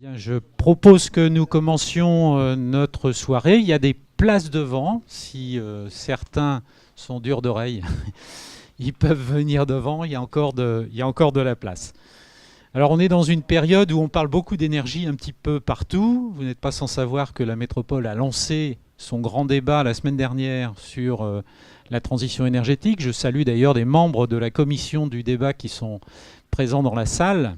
Bien, je propose que nous commencions notre soirée. Il y a des places devant. Si certains sont durs d'oreille, ils peuvent venir devant. Il y a encore de la place. Alors on est dans une période où on parle beaucoup d'énergie un petit peu partout. Vous n'êtes pas sans savoir que la métropole a lancé son grand débat la semaine dernière sur la transition énergétique. Je salue d'ailleurs des membres de la commission du débat qui sont présents dans la salle.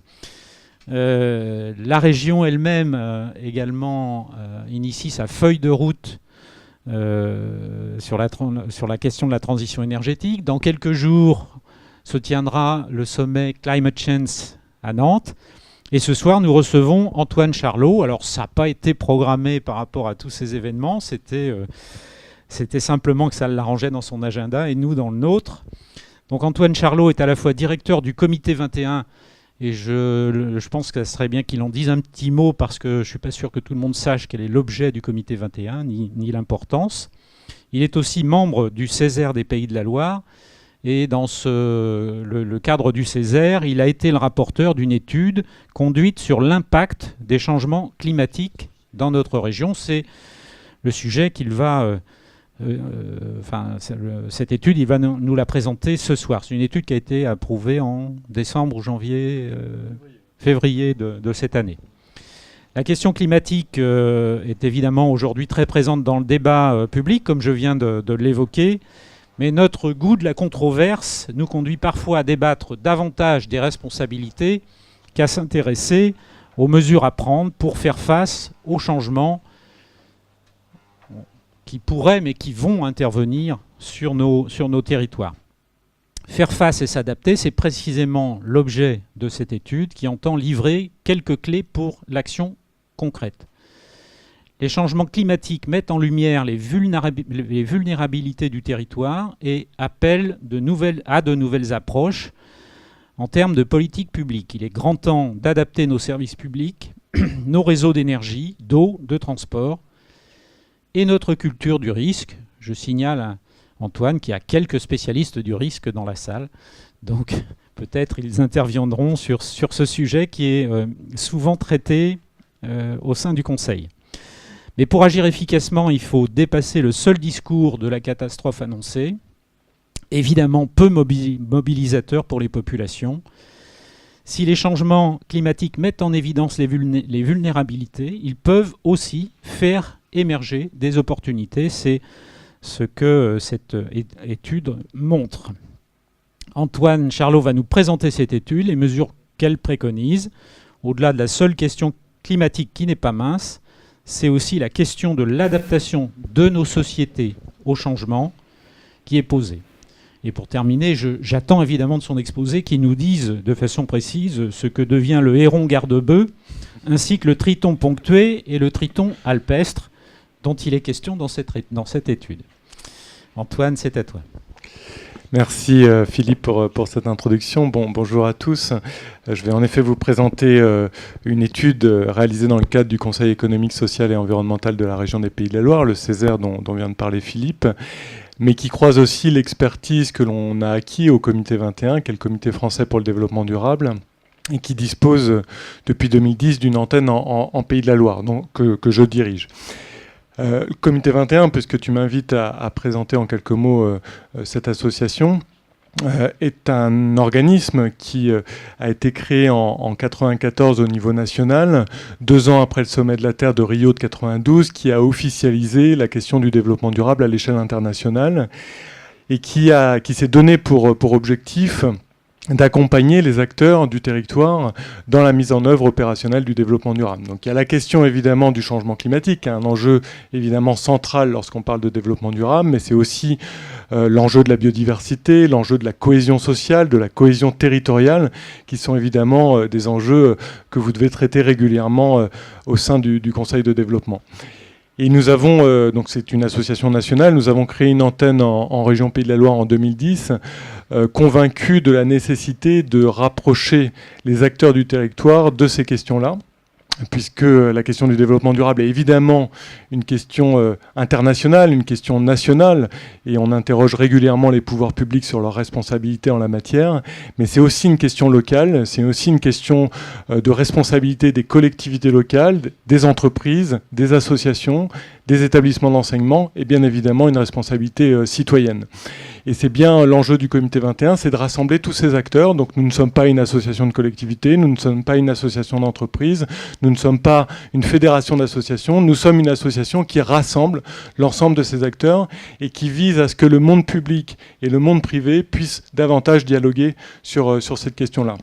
La région elle-même également initie sa feuille de route sur la question de la transition énergétique. Dans quelques jours se tiendra le sommet Climate Change à Nantes. Et ce soir, nous recevons Antoine Charlot. Alors, ça n'a pas été programmé par rapport à tous ces événements. C'était simplement que ça l'arrangeait dans son agenda et nous dans le nôtre. Donc, Antoine Charlot est à la fois directeur du Comité 21. Et je pense que ça serait bien qu'il en dise un petit mot parce que je ne suis pas sûr que tout le monde sache quel est l'objet du Comité 21, ni l'importance. Il est aussi membre du Césaire des Pays de la Loire. Et dans le cadre du Césaire, il a été le rapporteur d'une étude conduite sur l'impact des changements climatiques dans notre région. C'est le sujet qu'il va... cette étude, il va nous la présenter ce soir. C'est une étude qui a été approuvée en décembre ou janvier, février de cette année. La question climatique est évidemment aujourd'hui très présente dans le débat public, comme je viens de l'évoquer. Mais notre goût de la controverse nous conduit parfois à débattre davantage des responsabilités qu'à s'intéresser aux mesures à prendre pour faire face aux changements qui pourraient, mais qui vont intervenir sur nos territoires. Faire face et s'adapter, c'est précisément l'objet de cette étude qui entend livrer quelques clés pour l'action concrète. Les changements climatiques mettent en lumière les vulnérabilités du territoire et appellent à de nouvelles approches en termes de politique publique. Il est grand temps d'adapter nos services publics, nos réseaux d'énergie, d'eau, de transport et notre culture du risque. Je signale à Antoine qu'il y a quelques spécialistes du risque dans la salle, donc peut-être ils interviendront sur ce sujet qui est souvent traité au sein du Conseil. Mais pour agir efficacement, il faut dépasser le seul discours de la catastrophe annoncée, évidemment peu mobilisateur pour les populations. Si les changements climatiques mettent en évidence les vulnérabilités, ils peuvent aussi faire émerger des opportunités. C'est ce que cette étude montre. Antoine Charlot va nous présenter cette étude, les mesures qu'elle préconise. Au-delà de la seule question climatique qui n'est pas mince, c'est aussi la question de l'adaptation de nos sociétés au changement qui est posée. Et pour terminer, j'attends évidemment de son exposé qu'il nous dise de façon précise ce que devient le héron garde-bœuf, ainsi que le triton ponctué et le triton alpestre, dont il est question dans cette étude. Antoine, c'est à toi. Merci Philippe pour cette introduction. Bonjour à tous. Je vais en effet vous présenter une étude réalisée dans le cadre du Conseil économique, social et environnemental de la région des Pays de la Loire, le Césaire dont vient de parler Philippe, mais qui croise aussi l'expertise que l'on a acquis au Comité 21, qui est le Comité français pour le développement durable, et qui dispose depuis 2010 d'une antenne en Pays de la Loire, donc, que je dirige. Le Comité 21, puisque tu m'invites à présenter en quelques mots cette association, est un organisme qui a été créé en 1994 au niveau national, 2 ans après le sommet de la Terre de Rio de 92, qui a officialisé la question du développement durable à l'échelle internationale et qui s'est donné pour objectif d'accompagner les acteurs du territoire dans la mise en œuvre opérationnelle du développement durable. Donc il y a la question évidemment du changement climatique, un enjeu évidemment central lorsqu'on parle de développement durable, mais c'est aussi l'enjeu de la biodiversité, l'enjeu de la cohésion sociale, de la cohésion territoriale, qui sont évidemment des enjeux que vous devez traiter régulièrement au sein du Conseil de développement. Et nous avons, donc c'est une association nationale, nous avons créé une antenne en région Pays de la Loire en 2010, convaincus de la nécessité de rapprocher les acteurs du territoire de ces questions-là, puisque la question du développement durable est évidemment une question internationale, une question nationale, et on interroge régulièrement les pouvoirs publics sur leurs responsabilités en la matière, mais c'est aussi une question locale, c'est aussi une question de responsabilité des collectivités locales, des entreprises, des associations, des établissements d'enseignement, et bien évidemment une responsabilité citoyenne. Et c'est bien l'enjeu du comité 21, c'est de rassembler tous ces acteurs. Donc nous ne sommes pas une association de collectivités, nous ne sommes pas une association d'entreprises, nous ne sommes pas une fédération d'associations, nous sommes une association qui rassemble l'ensemble de ces acteurs et qui vise à ce que le monde public et le monde privé puissent davantage dialoguer sur cette question-là.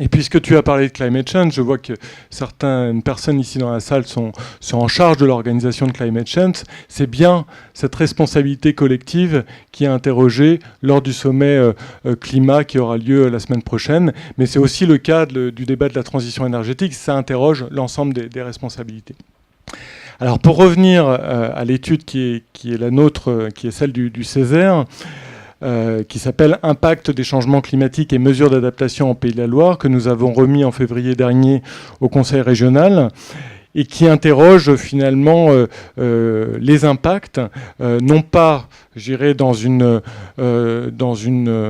Et puisque tu as parlé de climate change, je vois que certaines personnes ici dans la salle sont en charge de l'organisation de climate change. C'est bien cette responsabilité collective qui est interrogée lors du sommet climat qui aura lieu la semaine prochaine. Mais c'est aussi le cas du débat de la transition énergétique. Ça interroge l'ensemble des responsabilités. Alors pour revenir à l'étude qui est la nôtre, qui est celle du Césaire, qui s'appelle « Impact des changements climatiques et mesures d'adaptation en Pays de la Loire », que nous avons remis en février dernier au Conseil régional, et qui interroge finalement les impacts, non pas, je dirais, dans une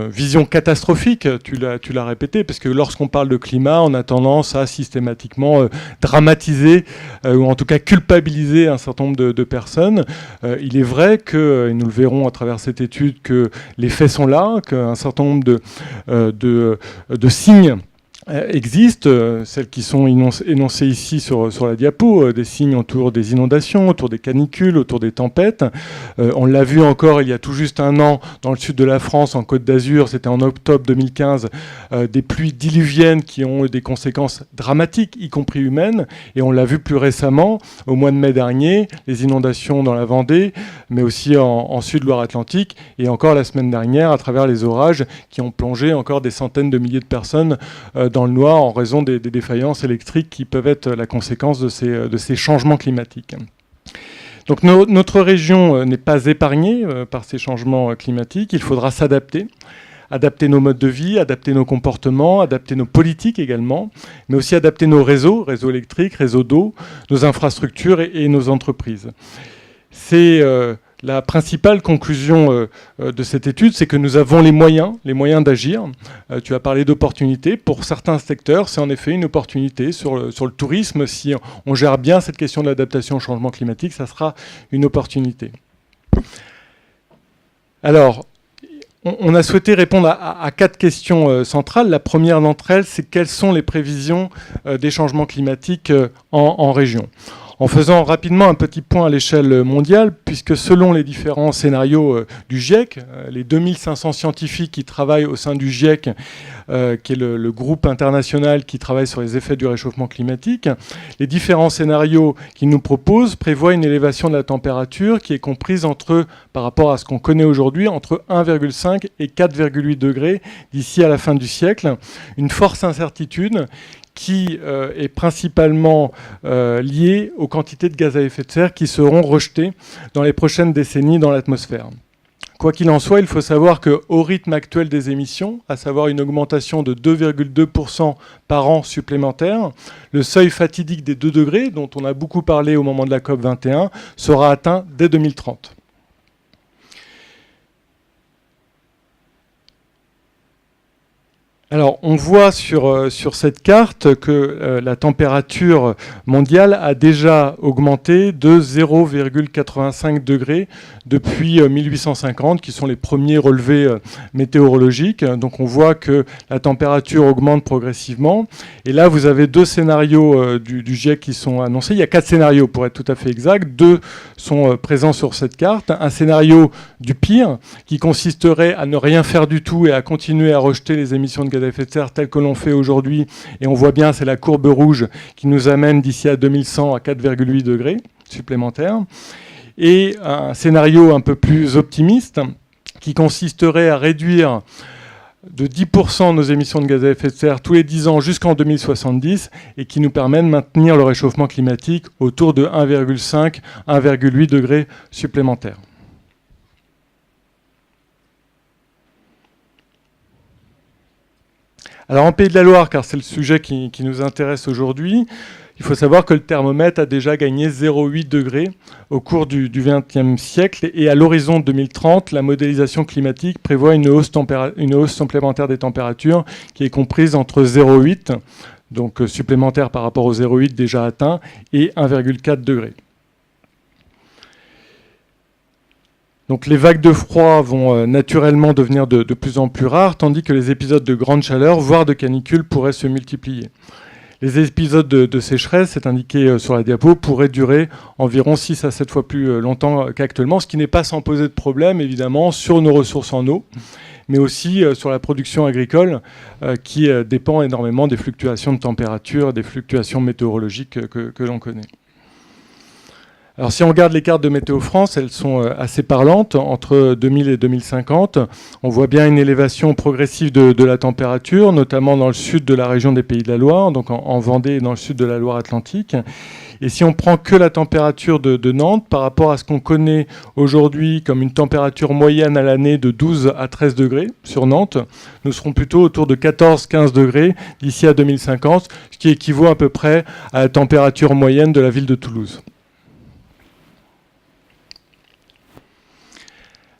vision catastrophique, tu l'as répété, parce que lorsqu'on parle de climat, on a tendance à systématiquement dramatiser, ou en tout cas culpabiliser un certain nombre de personnes. Il est vrai que, et nous le verrons à travers cette étude, que les faits sont là, qu'un certain nombre de signes existent, celles qui sont énoncées ici sur la diapo, des signes autour des inondations, autour des canicules, autour des tempêtes. On l'a vu encore il y a tout juste un an dans le sud de la France, en Côte d'Azur, c'était en octobre 2015, des pluies diluviennes qui ont eu des conséquences dramatiques, y compris humaines. Et on l'a vu plus récemment, au mois de mai dernier, les inondations dans la Vendée, mais aussi en Sud-Loire-Atlantique, et encore la semaine dernière, à travers les orages qui ont plongé encore des centaines de milliers de personnes dans le noir en raison des défaillances électriques qui peuvent être la conséquence de ces changements climatiques. Donc notre région n'est pas épargnée par ces changements climatiques. Il faudra s'adapter, adapter nos modes de vie, adapter nos comportements, adapter nos politiques également, mais aussi adapter nos réseaux électriques, réseaux d'eau, nos infrastructures et nos entreprises. C'est la principale conclusion de cette étude, c'est que nous avons les moyens d'agir. Tu as parlé d'opportunités. Pour certains secteurs, c'est en effet une opportunité. Sur le tourisme, si on gère bien cette question de l'adaptation au changement climatique, ça sera une opportunité. Alors, on a souhaité répondre à 4 questions centrales. La première d'entre elles, c'est quelles sont les prévisions des changements climatiques en région. En faisant rapidement un petit point à l'échelle mondiale, puisque selon les différents scénarios du GIEC, les 2500 scientifiques qui travaillent au sein du GIEC, qui est le groupe international qui travaille sur les effets du réchauffement climatique, les différents scénarios qu'ils nous proposent prévoient une élévation de la température qui est comprise par rapport à ce qu'on connaît aujourd'hui, entre 1,5 et 4,8 degrés d'ici à la fin du siècle. Une forte incertitude qui est principalement liée aux quantités de gaz à effet de serre qui seront rejetées dans les prochaines décennies dans l'atmosphère. Quoi qu'il en soit, il faut savoir qu'au rythme actuel des émissions, à savoir une augmentation de 2,2% par an supplémentaire, le seuil fatidique des 2 degrés, dont on a beaucoup parlé au moment de la COP 21, sera atteint dès 2030. Alors, on voit sur cette carte que la température mondiale a déjà augmenté de 0,85 degrés depuis 1850, qui sont les premiers relevés météorologiques. Donc, on voit que la température augmente progressivement. Et là, vous avez 2 scénarios du GIEC qui sont annoncés. Il y a 4 scénarios, pour être tout à fait exact. 2 sont présents sur cette carte. Un scénario du pire, qui consisterait à ne rien faire du tout et à continuer à rejeter les émissions de gaz à effet de serre telles que l'on fait aujourd'hui. Et on voit bien, c'est la courbe rouge qui nous amène d'ici à 2100 à 4,8 degrés supplémentaires. Et un scénario un peu plus optimiste qui consisterait à réduire de 10% nos émissions de gaz à effet de serre tous les 10 ans jusqu'en 2070 et qui nous permet de maintenir le réchauffement climatique autour de 1,5-1,8 degrés supplémentaires. Alors en Pays de la Loire, car c'est le sujet qui nous intéresse aujourd'hui, il faut savoir que le thermomètre a déjà gagné 0,8 degrés au cours du XXe siècle et à l'horizon 2030, la modélisation climatique prévoit une hausse supplémentaire des températures qui est comprise entre 0,8, donc supplémentaire par rapport au 0,8 déjà atteint, et 1,4 degrés. Donc les vagues de froid vont naturellement devenir de plus en plus rares, tandis que les épisodes de grande chaleur, voire de canicule, pourraient se multiplier. Les épisodes de sécheresse, c'est indiqué sur la diapo, pourraient durer environ 6 à 7 fois plus longtemps qu'actuellement, ce qui n'est pas sans poser de problème, évidemment, sur nos ressources en eau, mais aussi sur la production agricole, qui dépend énormément des fluctuations de température, des fluctuations météorologiques que l'on connaît. Alors si on regarde les cartes de Météo France, elles sont assez parlantes. Entre 2000 et 2050, on voit bien une élévation progressive de la température, notamment dans le sud de la région des Pays de la Loire, donc en Vendée et dans le sud de la Loire-Atlantique. Et si on prend que la température de Nantes, par rapport à ce qu'on connaît aujourd'hui comme une température moyenne à l'année de 12 à 13 degrés sur Nantes, nous serons plutôt autour de 14-15 degrés d'ici à 2050, ce qui équivaut à peu près à la température moyenne de la ville de Toulouse.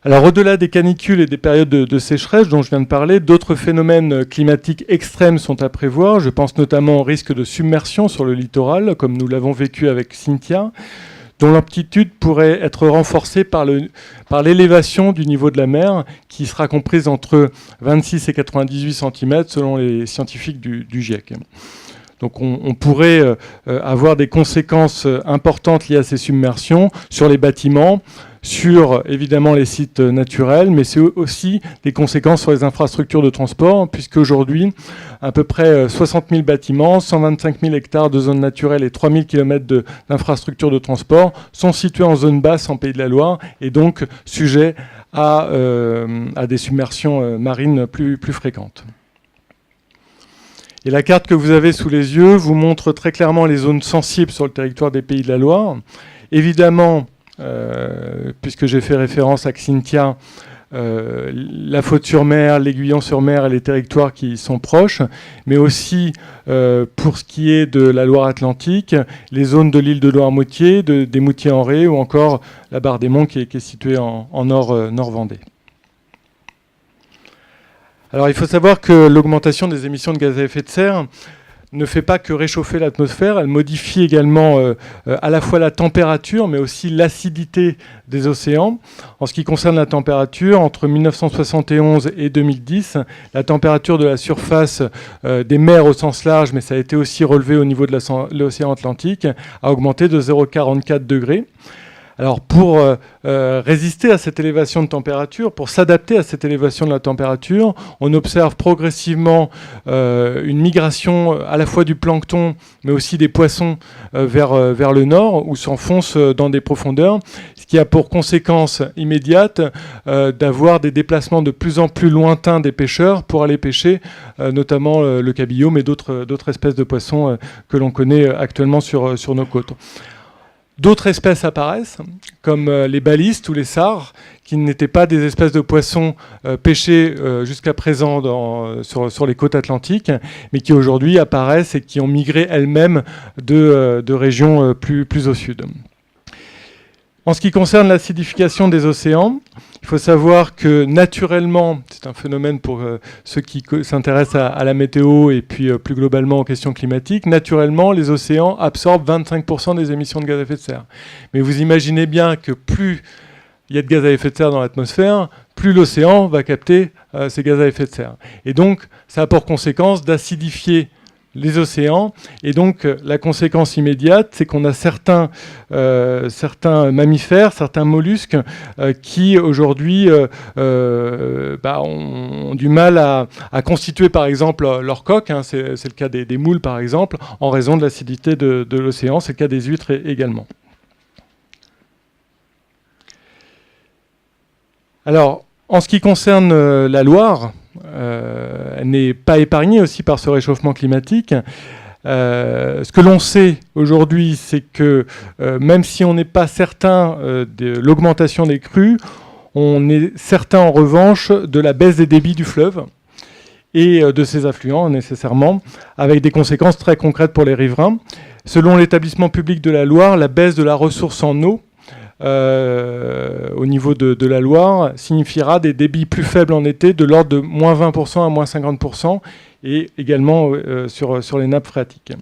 Alors au-delà des canicules et des périodes de sécheresse dont je viens de parler, d'autres phénomènes climatiques extrêmes sont à prévoir. Je pense notamment au risque de submersion sur le littoral, comme nous l'avons vécu avec Cynthia, dont l'amplitude pourrait être renforcée par l'élévation du niveau de la mer, qui sera comprise entre 26 et 98 cm selon les scientifiques du GIEC. Donc on pourrait avoir des conséquences importantes liées à ces submersions sur les bâtiments, sur évidemment les sites naturels, mais c'est aussi des conséquences sur les infrastructures de transport, puisque aujourd'hui, à peu près 60 000 bâtiments, 125 000 hectares de zones naturelles et 3 000 km d'infrastructures de transport sont situés en zone basse en Pays de la Loire et donc sujets à des submersions marines plus fréquentes. Et la carte que vous avez sous les yeux vous montre très clairement les zones sensibles sur le territoire des Pays de la Loire. Évidemment, puisque j'ai fait référence à Cynthia, la Faute-sur-Mer, l'Aiguillon-sur-Mer et les territoires qui sont proches, mais aussi pour ce qui est de la Loire-Atlantique, les zones de l'île de Noirmoutier, des Moutiers-en-Ré ou encore la Barre des Monts qui est située en Nord-Vendée. Alors il faut savoir que l'augmentation des émissions de gaz à effet de serre ne fait pas que réchauffer l'atmosphère, elle modifie également à la fois la température, mais aussi l'acidité des océans. En ce qui concerne la température, entre 1971 et 2010, la température de la surface des mers au sens large, mais ça a été aussi relevé au niveau de l'océan Atlantique, a augmenté de 0,44 degrés. Alors pour résister à cette élévation de température, pour s'adapter à cette élévation de la température, on observe progressivement une migration à la fois du plancton, mais aussi des poissons vers le nord, où s'enfoncent dans des profondeurs, ce qui a pour conséquence immédiate d'avoir des déplacements de plus en plus lointains des pêcheurs pour aller pêcher, notamment le cabillaud, mais d'autres espèces de poissons que l'on connaît actuellement sur nos côtes. D'autres espèces apparaissent, comme les balistes ou les sarres, qui n'étaient pas des espèces de poissons pêchés jusqu'à présent sur les côtes atlantiques, mais qui aujourd'hui apparaissent et qui ont migré elles-mêmes de régions plus au sud. En ce qui concerne l'acidification des océans, il faut savoir que naturellement, c'est un phénomène pour ceux qui s'intéressent à la météo et puis plus globalement aux questions climatiques, naturellement les océans absorbent 25% des émissions de gaz à effet de serre. Mais vous imaginez bien que plus il y a de gaz à effet de serre dans l'atmosphère, plus l'océan va capter ces gaz à effet de serre. Et donc ça a pour conséquence d'acidifier les océans, et donc la conséquence immédiate, c'est qu'on a certains mammifères, certains mollusques qui aujourd'hui ont du mal à constituer par exemple leur coque, hein, c'est le cas des moules par exemple, en raison de l'acidité de l'océan, c'est le cas des huîtres également. Alors, en ce qui concerne la Loire, elle n'est pas épargnée aussi par ce réchauffement climatique. Ce que l'on sait aujourd'hui, c'est que même si on n'est pas certain de l'augmentation des crues, on est certain en revanche de la baisse des débits du fleuve et de ses affluents nécessairement, avec des conséquences très concrètes pour les riverains. Selon l'établissement public de la Loire, la baisse de la ressource en eau au niveau de la Loire signifiera des débits plus faibles en été, de l'ordre de moins 20% à moins 50%, et également sur les nappes phréatiques.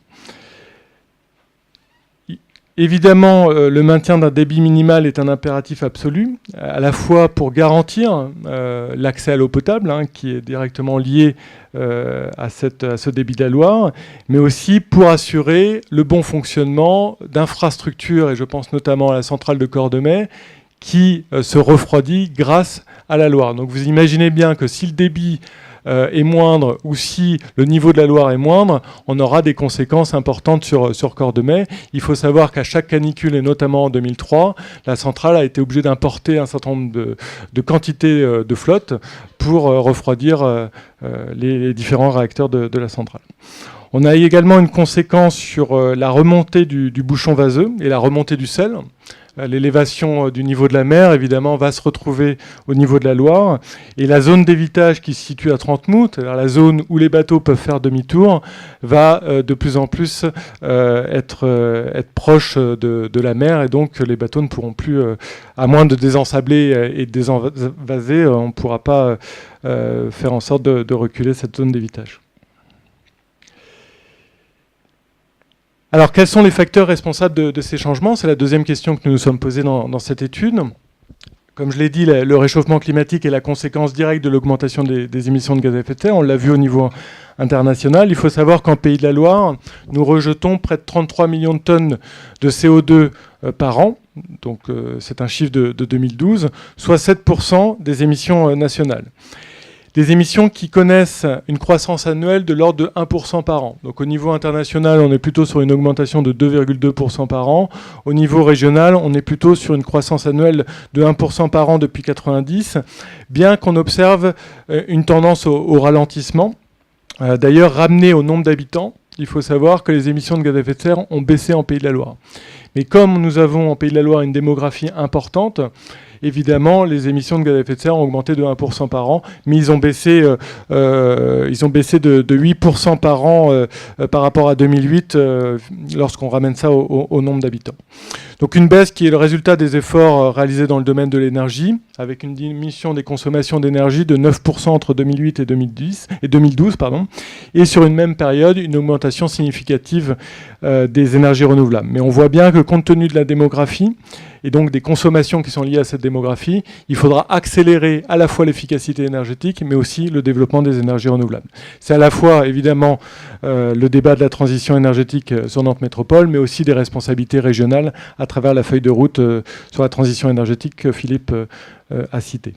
Évidemment, le maintien d'un débit minimal est un impératif absolu, à la fois pour garantir l'accès à l'eau potable, qui est directement lié à ce débit de la Loire, mais aussi pour assurer le bon fonctionnement d'infrastructures, et je pense notamment à la centrale de Cordemais, qui se refroidit grâce à la Loire. Donc vous imaginez bien que si le débit est moindre ou si le niveau de la Loire est moindre, on aura des conséquences importantes sur Cordemais. Il faut savoir qu'à chaque canicule, et notamment en 2003, la centrale a été obligée d'importer un certain nombre de quantités de flotte pour refroidir les différents réacteurs de la centrale. On a également une conséquence sur la remontée du bouchon vaseux et la remontée du sel. L'élévation du niveau de la mer, évidemment, va se retrouver au niveau de la Loire. Et la zone d'évitage qui se situe à 30 moutes, c'est-à-dire la zone où les bateaux peuvent faire demi-tour, va de plus en plus être proche de la mer. Et donc, les bateaux ne pourront plus, à moins de désensabler et de désenvaser, on ne pourra pas faire en sorte de reculer cette zone d'évitage. Alors, quels sont les facteurs responsables de ces changements? C'est la deuxième question que nous nous sommes posée dans cette étude. Comme je l'ai dit, le réchauffement climatique est la conséquence directe de l'augmentation des émissions de gaz à effet de serre. On l'a vu au niveau international. Il faut savoir qu'en Pays de la Loire, nous rejetons près de 33 millions de tonnes de CO2 par an. Donc, c'est un chiffre de 2012, soit 7% des émissions nationales. Des émissions qui connaissent une croissance annuelle de l'ordre de 1% par an. Donc au niveau international, on est plutôt sur une augmentation de 2,2% par an. Au niveau régional, on est plutôt sur une croissance annuelle de 1% par an depuis 1990, bien qu'on observe une tendance au ralentissement. D'ailleurs, ramené au nombre d'habitants, il faut savoir que les émissions de gaz à effet de serre ont baissé en Pays de la Loire. Mais comme nous avons en Pays de la Loire une démographie importante, évidemment, les émissions de gaz à effet de serre ont augmenté de 1% par an, mais ils ont baissé de 8% par an par rapport à 2008 lorsqu'on ramène ça au nombre d'habitants. Donc une baisse qui est le résultat des efforts réalisés dans le domaine de l'énergie, avec une diminution des consommations d'énergie de 9% entre 2008 et 2012, et sur une même période, une augmentation significative des énergies renouvelables. Mais on voit bien que compte tenu de la démographie, et donc des consommations qui sont liées à cette démographie, il faudra accélérer à la fois l'efficacité énergétique, mais aussi le développement des énergies renouvelables. C'est à la fois, évidemment, le débat de la transition énergétique sur Nantes Métropole, mais aussi des responsabilités régionales à travers la feuille de route sur la transition énergétique que Philippe a citée.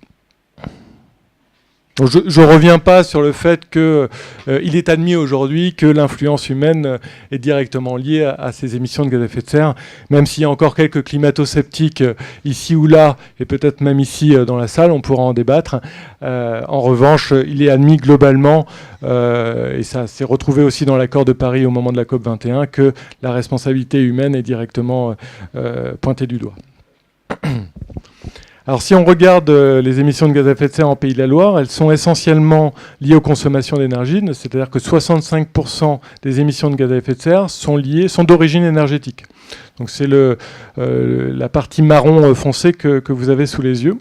Je ne reviens pas sur le fait qu'il est admis aujourd'hui que l'influence humaine est directement liée à ces émissions de gaz à effet de serre, même s'il y a encore quelques climato-sceptiques ici ou là, et peut-être même ici dans la salle, on pourra en débattre. En revanche, il est admis globalement, et ça s'est retrouvé aussi dans l'accord de Paris au moment de la COP21, que la responsabilité humaine est directement pointée du doigt. Alors si on regarde les émissions de gaz à effet de serre en Pays de la Loire, elles sont essentiellement liées aux consommations d'énergie, c'est-à-dire que 65% des émissions de gaz à effet de serre sont d'origine énergétique. Donc c'est la partie marron foncé que vous avez sous les yeux.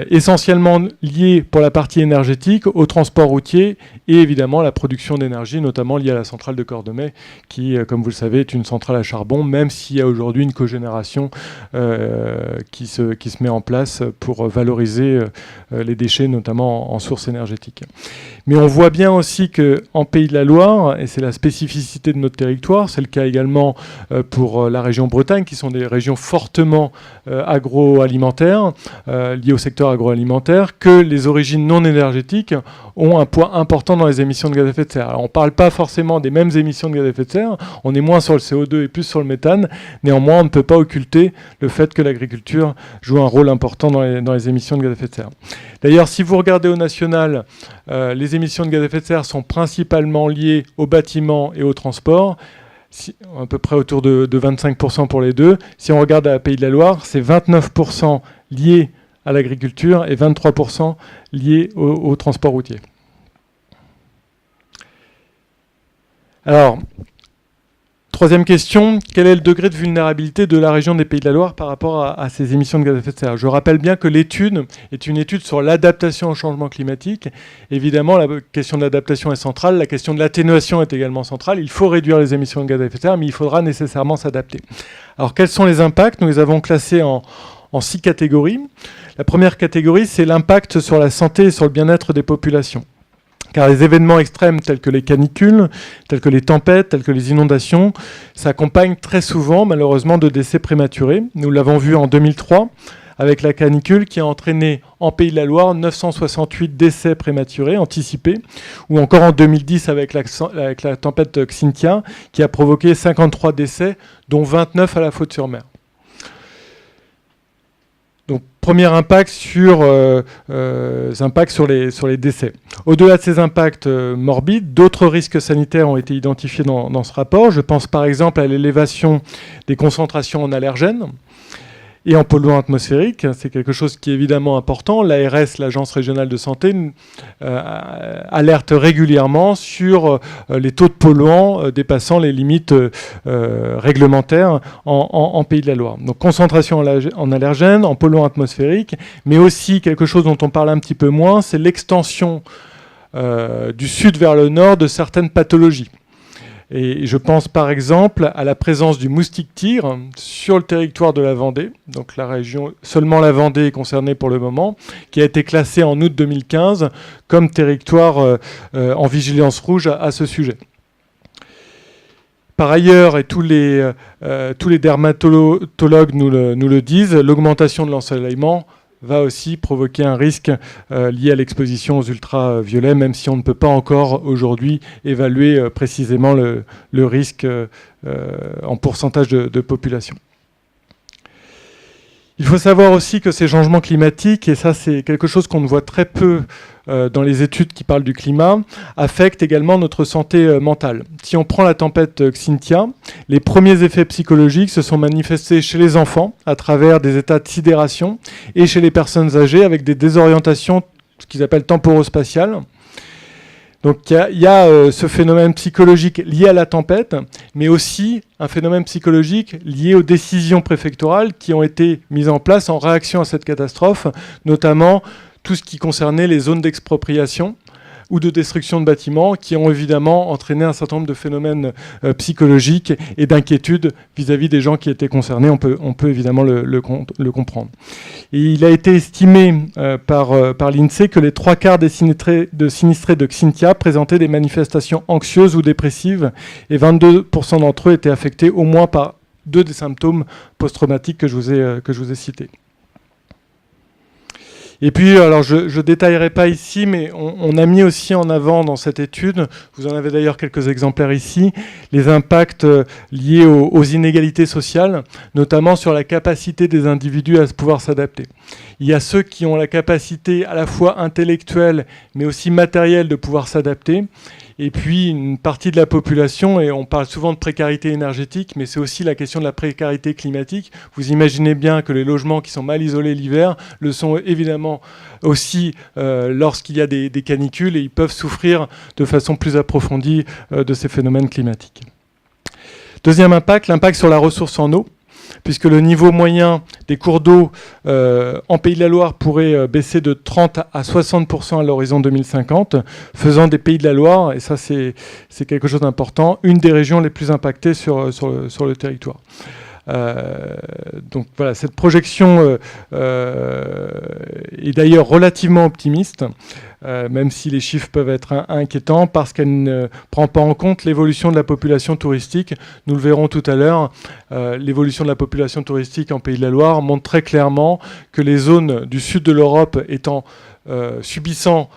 Essentiellement lié pour la partie énergétique au transport routier et évidemment la production d'énergie, notamment liée à la centrale de Cordemais, qui, comme vous le savez, est une centrale à charbon, même s'il y a aujourd'hui une cogénération qui se met en place pour valoriser les déchets, notamment en source énergétique. Mais on voit bien aussi qu'en Pays de la Loire, et c'est la spécificité de notre territoire, c'est le cas également pour la région Bretagne, qui sont des régions fortement agroalimentaires, liées au secteur agroalimentaire, que les origines non énergétiques ont un poids important dans les émissions de gaz à effet de serre. Alors on ne parle pas forcément des mêmes émissions de gaz à effet de serre, on est moins sur le CO2 et plus sur le méthane, néanmoins on ne peut pas occulter le fait que l'agriculture joue un rôle important dans les émissions de gaz à effet de serre. D'ailleurs, si vous regardez au national, les émissions de gaz à effet de serre sont principalement liées au bâtiment et au transport, à peu près autour de 25% pour les deux. Si on regarde à la Pays de la Loire, c'est 29% liés à l'agriculture et 23% liés au transport routier. Alors, Troisième question, quel est le degré de vulnérabilité de la région des Pays de la Loire par rapport à ces émissions de gaz à effet de serre? Je rappelle bien que l'étude est une étude sur l'adaptation au changement climatique. Évidemment, la question de l'adaptation est centrale, la question de l'atténuation est également centrale. Il faut réduire les émissions de gaz à effet de serre, mais il faudra nécessairement s'adapter. Alors, quels sont les impacts? Nous les avons classés en 6 catégories. La première catégorie, c'est l'impact sur la santé et sur le bien-être des populations. Car les événements extrêmes tels que les canicules, tels que les tempêtes, tels que les inondations, s'accompagnent très souvent, malheureusement, de décès prématurés. Nous l'avons vu en 2003 avec la canicule qui a entraîné en Pays de la Loire 968 décès prématurés, anticipés, ou encore en 2010 avec la tempête Xynthia qui a provoqué 53 décès, dont 29 à la Faute-sur-Mer. Donc, premier impact sur les décès. Au-delà de ces impacts morbides, d'autres risques sanitaires ont été identifiés dans ce rapport. Je pense par exemple à l'élévation des concentrations en allergènes et en polluants atmosphériques. C'est quelque chose qui est évidemment important. L'ARS, l'Agence régionale de santé, alerte régulièrement sur les taux de polluants dépassant les limites réglementaires en Pays de la Loire. Donc concentration en allergènes, en polluants atmosphériques, mais aussi quelque chose dont on parle un petit peu moins, c'est l'extension du sud vers le nord de certaines pathologies. Et je pense par exemple à la présence du moustique-tigre sur le territoire de la Vendée. Donc la région, seulement la Vendée est concernée pour le moment, qui a été classée en août 2015 comme territoire en vigilance rouge à ce sujet. Par ailleurs, et tous les dermatologues nous le disent, l'augmentation de l'ensoleillement va aussi provoquer un risque lié à l'exposition aux ultraviolets, même si on ne peut pas encore aujourd'hui évaluer précisément le risque en pourcentage de population. Il faut savoir aussi que ces changements climatiques, et ça c'est quelque chose qu'on ne voit très peu dans les études qui parlent du climat, affectent également notre santé mentale. Si on prend la tempête Xynthia, les premiers effets psychologiques se sont manifestés chez les enfants à travers des états de sidération et chez les personnes âgées avec des désorientations, ce qu'ils appellent temporospatiales. Donc il y a ce phénomène psychologique lié à la tempête, mais aussi un phénomène psychologique lié aux décisions préfectorales qui ont été mises en place en réaction à cette catastrophe, notamment tout ce qui concernait les zones d'expropriation ou de destruction de bâtiments qui ont évidemment entraîné un certain nombre de phénomènes psychologiques et d'inquiétude vis-à-vis des gens qui étaient concernés. On peut évidemment le comprendre. Et il a été estimé par l'INSEE que les 3/4 des sinistrés de Xynthia présentaient des manifestations anxieuses ou dépressives et 22% d'entre eux étaient affectés au moins par 2 des symptômes post-traumatiques que je vous ai cités. Et puis, alors je ne détaillerai pas ici, mais on a mis aussi en avant dans cette étude, vous en avez d'ailleurs quelques exemplaires ici, les impacts liés aux inégalités sociales, notamment sur la capacité des individus à pouvoir s'adapter. Il y a ceux qui ont la capacité à la fois intellectuelle, mais aussi matérielle de pouvoir s'adapter. Et puis une partie de la population, et on parle souvent de précarité énergétique, mais c'est aussi la question de la précarité climatique. Vous imaginez bien que les logements qui sont mal isolés l'hiver le sont évidemment aussi lorsqu'il y a des canicules, et ils peuvent souffrir de façon plus approfondie de ces phénomènes climatiques. Deuxième impact, l'impact sur la ressource en eau, puisque le niveau moyen des cours d'eau en Pays de la Loire pourrait baisser de 30 à 60% à l'horizon 2050, faisant des Pays de la Loire, et ça c'est quelque chose d'important, une des régions les plus impactées sur le territoire. Donc voilà, cette projection est d'ailleurs relativement optimiste, même si les chiffres peuvent être inquiétants, parce qu'elle ne prend pas en compte l'évolution de la population touristique. Nous le verrons tout à l'heure, l'évolution de la population touristique en Pays de la Loire montre très clairement que les zones du sud de l'Europe subissant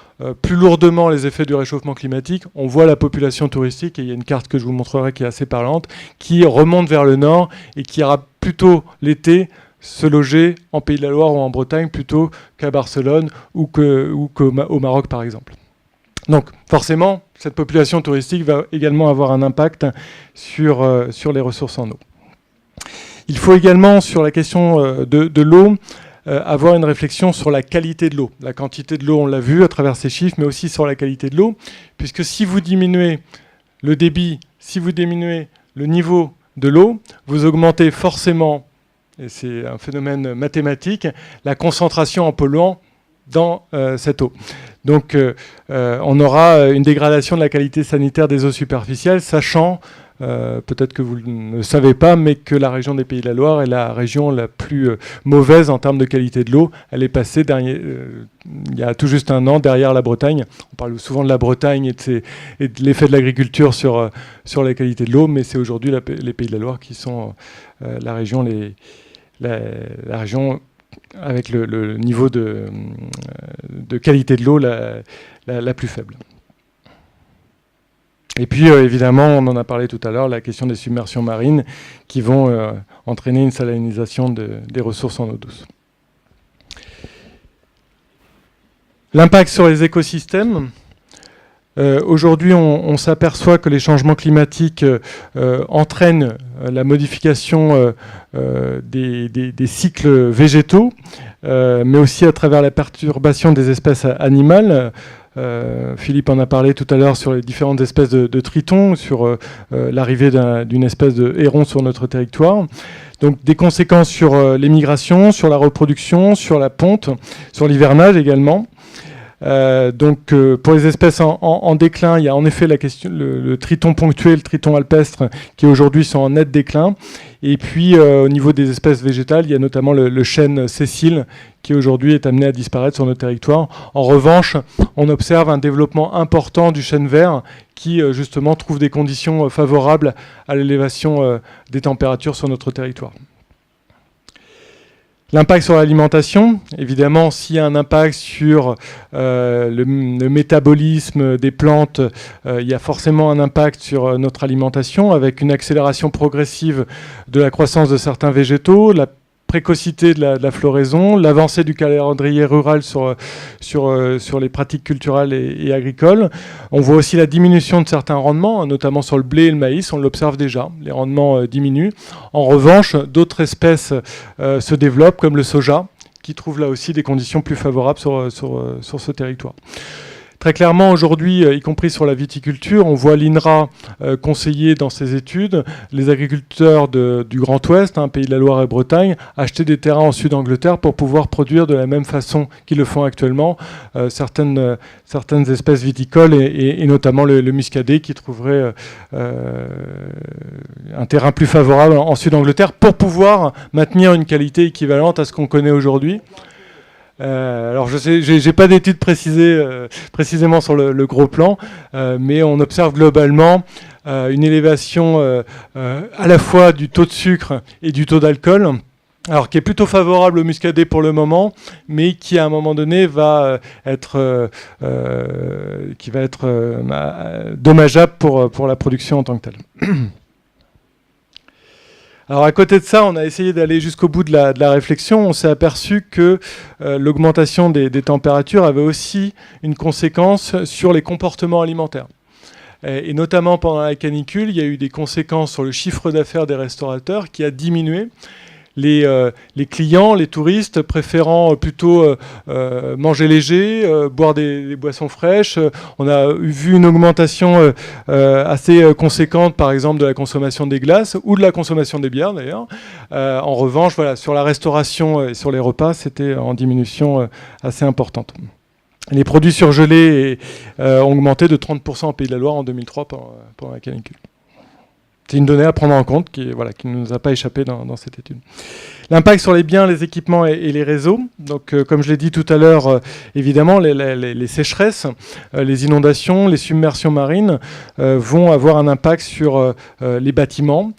plus lourdement les effets du réchauffement climatique, on voit la population touristique, et il y a une carte que je vous montrerai qui est assez parlante, qui remonte vers le nord et qui ira plutôt l'été se loger en Pays de la Loire ou en Bretagne plutôt qu'à Barcelone ou au Maroc par exemple. Donc forcément, cette population touristique va également avoir un impact sur les ressources en eau. Il faut également, sur la question de l'eau, avoir une réflexion sur la qualité de l'eau. La quantité de l'eau, on l'a vu à travers ces chiffres, mais aussi sur la qualité de l'eau, puisque si vous diminuez le débit, si vous diminuez le niveau de l'eau, vous augmentez forcément, et c'est un phénomène mathématique, la concentration en polluants dans cette eau. Donc on aura une dégradation de la qualité sanitaire des eaux superficielles, sachant, peut-être que vous ne le savez pas, mais que la région des Pays de la Loire est la région la plus mauvaise en termes de qualité de l'eau. Elle est passée il y a tout juste un an derrière la Bretagne. On parle souvent de la Bretagne et de l'effet de l'agriculture sur la qualité de l'eau, mais c'est aujourd'hui les Pays de la Loire qui sont la région avec le niveau de qualité de l'eau la plus faible. Et puis, évidemment, on en a parlé tout à l'heure, la question des submersions marines qui vont entraîner une salinisation des ressources en eau douce. L'impact sur les écosystèmes. Aujourd'hui, on s'aperçoit que les changements climatiques entraînent la modification des cycles végétaux, mais aussi à travers la perturbation des espèces animales. Philippe en a parlé tout à l'heure sur les différentes espèces de tritons, sur l'arrivée d'une espèce de héron sur notre territoire. Donc des conséquences sur les migrations, sur la reproduction, sur la ponte, sur l'hivernage également. Pour les espèces en déclin, il y a en effet la question, le triton ponctué, le triton alpestre, qui aujourd'hui sont en net déclin. Et puis au niveau des espèces végétales, il y a notamment le chêne sessile, qui aujourd'hui est amené à disparaître sur notre territoire. En revanche, on observe un développement important du chêne vert, qui justement trouve des conditions favorables à l'élévation des températures sur notre territoire. L'impact sur l'alimentation, évidemment, s'il y a un impact sur le métabolisme des plantes, il y a forcément un impact sur notre alimentation, avec une accélération progressive de la croissance de certains végétaux, la précocité de la floraison, l'avancée du calendrier rural sur les pratiques culturelles et agricoles. On voit aussi la diminution de certains rendements, notamment sur le blé et le maïs, on l'observe déjà, les rendements diminuent. En revanche, d'autres espèces se développent, comme le soja, qui trouve là aussi des conditions plus favorables sur ce territoire. Très clairement, aujourd'hui, y compris sur la viticulture, on voit l'INRA conseiller dans ses études les agriculteurs du Grand Ouest, Pays de la Loire et Bretagne, acheter des terrains en Sud-Angleterre pour pouvoir produire de la même façon qu'ils le font actuellement certaines espèces viticoles et notamment le muscadet qui trouverait un terrain plus favorable en Sud-Angleterre pour pouvoir maintenir une qualité équivalente à ce qu'on connaît aujourd'hui. Alors je sais, j'ai pas d'études précisément sur le gros plan, mais on observe globalement une élévation à la fois du taux de sucre et du taux d'alcool, alors qui est plutôt favorable au muscadet pour le moment, mais qui à un moment donné va être dommageable pour la production en tant que telle. Alors à côté de ça, on a essayé d'aller jusqu'au bout de la réflexion. On s'est aperçu que l'augmentation des températures avait aussi une conséquence sur les comportements alimentaires. Et notamment pendant la canicule, il y a eu des conséquences sur le chiffre d'affaires des restaurateurs qui a diminué. Les clients, les touristes préférant plutôt manger léger, boire des boissons fraîches. On a vu une augmentation assez conséquente, par exemple, de la consommation des glaces ou de la consommation des bières, d'ailleurs. En revanche, voilà, sur la restauration et sur les repas, c'était en diminution assez importante. Les produits surgelés ont augmenté de 30% en Pays de la Loire en 2003 pendant la canicule. C'est une donnée à prendre en compte qui ne nous a pas échappé dans cette étude. L'impact sur les biens, les équipements et les réseaux. Donc, comme je l'ai dit tout à l'heure, évidemment, les sécheresses, les inondations, les submersions marines vont avoir un impact sur les bâtiments,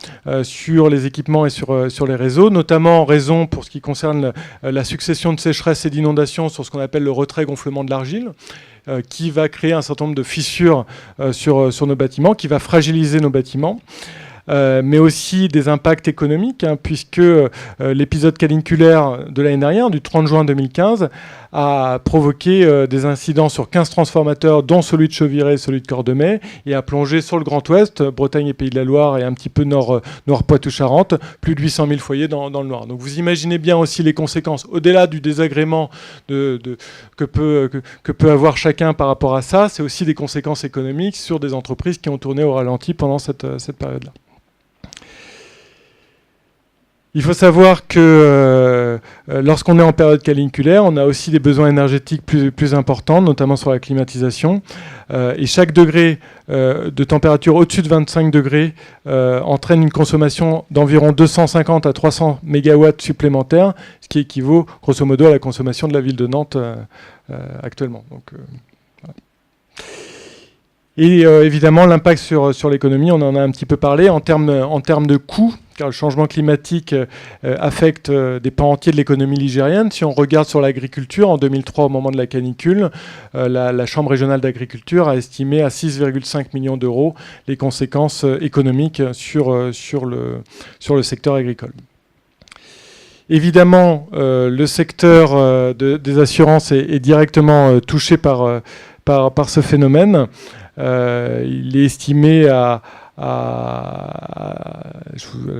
sur les équipements et sur les réseaux, notamment en raison, pour ce qui concerne la succession de sécheresses et d'inondations, sur ce qu'on appelle le retrait-gonflement de l'argile, qui va créer un certain nombre de fissures sur nos bâtiments, qui va fragiliser nos bâtiments. Mais aussi des impacts économiques, puisque l'épisode caniculaire de l'année dernière, du 30 juin 2015, a provoqué des incidents sur 15 transformateurs, dont celui de Chauvirey et celui de Cordemais, et a plongé sur le Grand Ouest, Bretagne et Pays de la Loire, et un petit peu Nord Poitou-Charentes, plus de 800 000 foyers dans le noir. Donc vous imaginez bien aussi les conséquences, au-delà du désagrément que peut avoir chacun par rapport à ça, c'est aussi des conséquences économiques sur des entreprises qui ont tourné au ralenti pendant cette période-là. Il faut savoir que lorsqu'on est en période caniculaire, on a aussi des besoins énergétiques plus importants, notamment sur la climatisation. Et chaque degré de température au-dessus de 25 degrés entraîne une consommation d'environ 250 à 300 mégawatts supplémentaires, ce qui équivaut grosso modo à la consommation de la ville de Nantes actuellement. Donc, voilà. Et évidemment, l'impact sur l'économie, on en a un petit peu parlé, en termes de coûts, car le changement climatique affecte des pans entiers de l'économie ligérienne. Si on regarde sur l'agriculture, en 2003, au moment de la canicule, la Chambre régionale d'agriculture a estimé à 6,5 millions d'euros les conséquences économiques sur le secteur agricole. Évidemment, le secteur des assurances est directement touché par ce phénomène. Il est estimé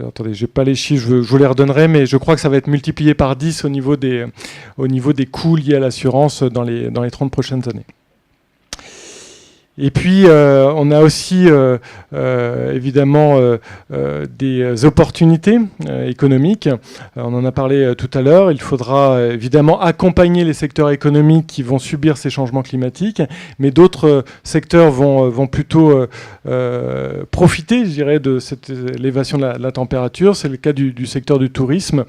attendez, je n'ai pas les chiffres, je vous les redonnerai, mais je crois que ça va être multiplié par 10 au niveau des coûts liés à l'assurance dans les 30 prochaines années. Et puis, on a aussi évidemment des opportunités économiques. On en a parlé tout à l'heure. Il faudra évidemment accompagner les secteurs économiques qui vont subir ces changements climatiques, mais d'autres secteurs vont plutôt profiter, je dirais, de cette élévation de la température. C'est le cas du secteur du tourisme,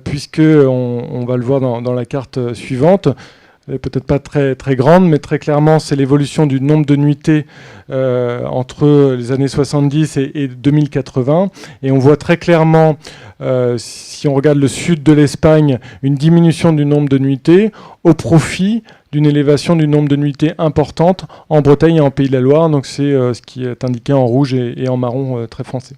puisque on va le voir dans la carte suivante. Peut-être pas très, très grande, mais très clairement, c'est l'évolution du nombre de nuitées entre les années 70 et 2080. Et on voit très clairement, si on regarde le sud de l'Espagne, une diminution du nombre de nuitées au profit d'une élévation du nombre de nuitées importante en Bretagne et en Pays de la Loire. Donc c'est ce qui est indiqué en rouge et en marron très foncé.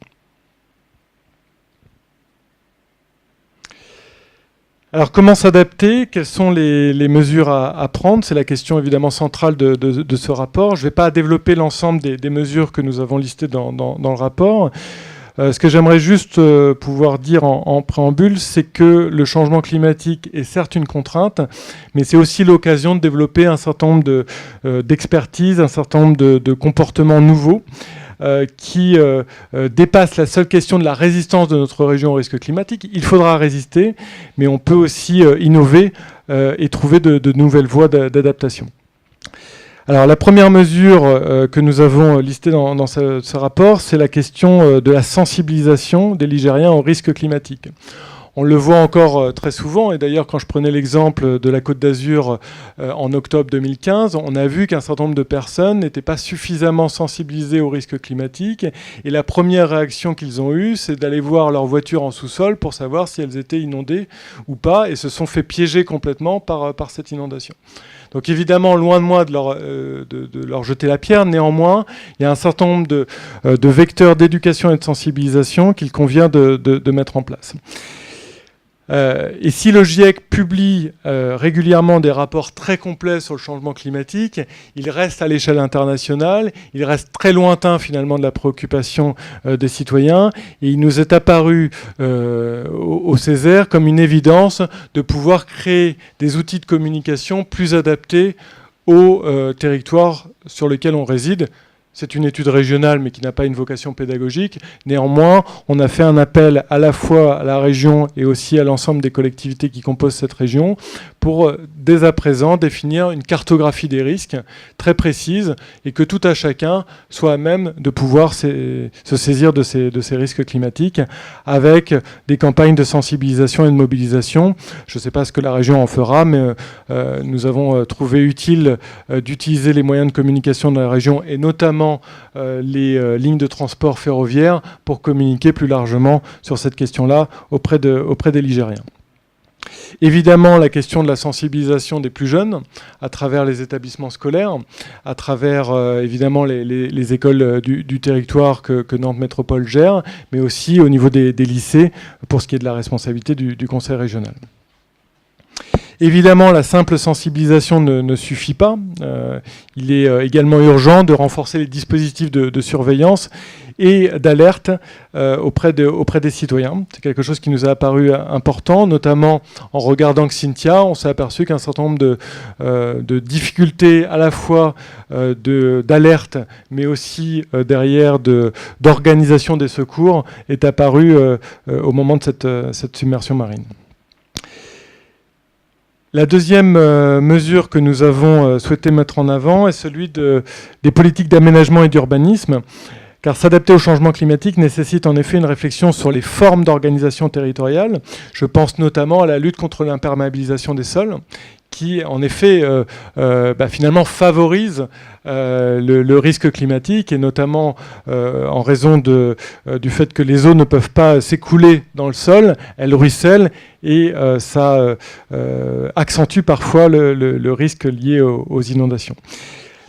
Alors, comment s'adapter? Quelles sont les mesures à prendre? C'est la question évidemment centrale de ce rapport. Je ne vais pas développer l'ensemble des mesures que nous avons listées dans le rapport. Ce que j'aimerais juste pouvoir dire en préambule, c'est que le changement climatique est certes une contrainte, mais c'est aussi l'occasion de développer un certain nombre d'expertises, un certain nombre de comportements nouveaux qui dépasse la seule question de la résistance de notre région au risque climatique. Il faudra résister, mais on peut aussi innover et trouver de nouvelles voies d'adaptation. Alors la première mesure que nous avons listée dans ce rapport, c'est la question de la sensibilisation des Ligériens au risque climatique. On le voit encore très souvent, et d'ailleurs quand je prenais l'exemple de la Côte d'Azur en octobre 2015, on a vu qu'un certain nombre de personnes n'étaient pas suffisamment sensibilisées au risque climatique, et la première réaction qu'ils ont eue, c'est d'aller voir leur voiture en sous-sol pour savoir si elles étaient inondées ou pas, et se sont fait piéger complètement par cette inondation. Donc évidemment, loin de moi de leur jeter la pierre, néanmoins, il y a un certain nombre de vecteurs d'éducation et de sensibilisation qu'il convient de mettre en place. Et si le GIEC publie régulièrement des rapports très complets sur le changement climatique, il reste à l'échelle internationale, il reste très lointain finalement de la préoccupation des citoyens, et il nous est apparu au Césaire comme une évidence de pouvoir créer des outils de communication plus adaptés aux territoires sur lesquels on réside. C'est une étude régionale, mais qui n'a pas une vocation pédagogique. Néanmoins, on a fait un appel à la fois à la région et aussi à l'ensemble des collectivités qui composent cette région pour, dès à présent, définir une cartographie des risques très précise et que tout à chacun soit à même de pouvoir se saisir de ces risques climatiques avec des campagnes de sensibilisation et de mobilisation. Je ne sais pas ce que la région en fera, mais nous avons trouvé utile d'utiliser les moyens de communication de la région et notamment les lignes de transport ferroviaire pour communiquer plus largement sur cette question-là auprès des Ligériens. Évidemment, la question de la sensibilisation des plus jeunes à travers les établissements scolaires, à travers évidemment les écoles du territoire que Nantes Métropole gère, mais aussi au niveau des lycées pour ce qui est de la responsabilité du conseil régional. Évidemment, la simple sensibilisation ne suffit pas. Il est également urgent de renforcer les dispositifs de surveillance et d'alerte auprès des citoyens. C'est quelque chose qui nous a apparu important, notamment en regardant Xynthia. On s'est aperçu qu'un certain nombre de difficultés à la fois d'alerte, mais aussi derrière d'organisation des secours est apparu au moment de cette submersion marine. La deuxième mesure que nous avons souhaité mettre en avant est celui des politiques d'aménagement et d'urbanisme, car s'adapter au changement climatique nécessite en effet une réflexion sur les formes d'organisation territoriale. Je pense notamment à la lutte contre l'imperméabilisation des sols, qui en effet finalement favorise le risque climatique, et notamment en raison du fait que les eaux ne peuvent pas s'écouler dans le sol, elles ruissellent, et ça accentue parfois le risque lié aux inondations.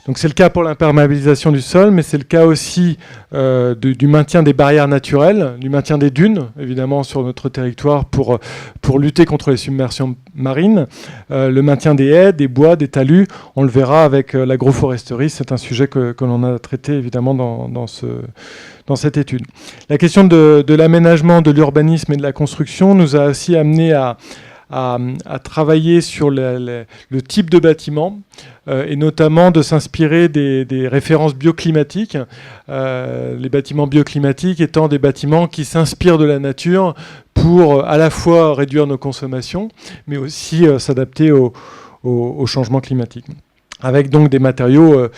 Donc c'est le cas pour l'imperméabilisation du sol, mais c'est le cas aussi du maintien des barrières naturelles, du maintien des dunes, évidemment, sur notre territoire pour lutter contre les submersions marines, le maintien des haies, des bois, des talus. On le verra avec l'agroforesterie, c'est un sujet que l'on a traité évidemment dans cette étude. La question de l'aménagement, de l'urbanisme et de la construction nous a aussi amené à travailler sur le type de bâtiment, et notamment de s'inspirer des références bioclimatiques, les bâtiments bioclimatiques étant des bâtiments qui s'inspirent de la nature pour à la fois réduire nos consommations, mais aussi s'adapter au changement climatique, avec donc des matériaux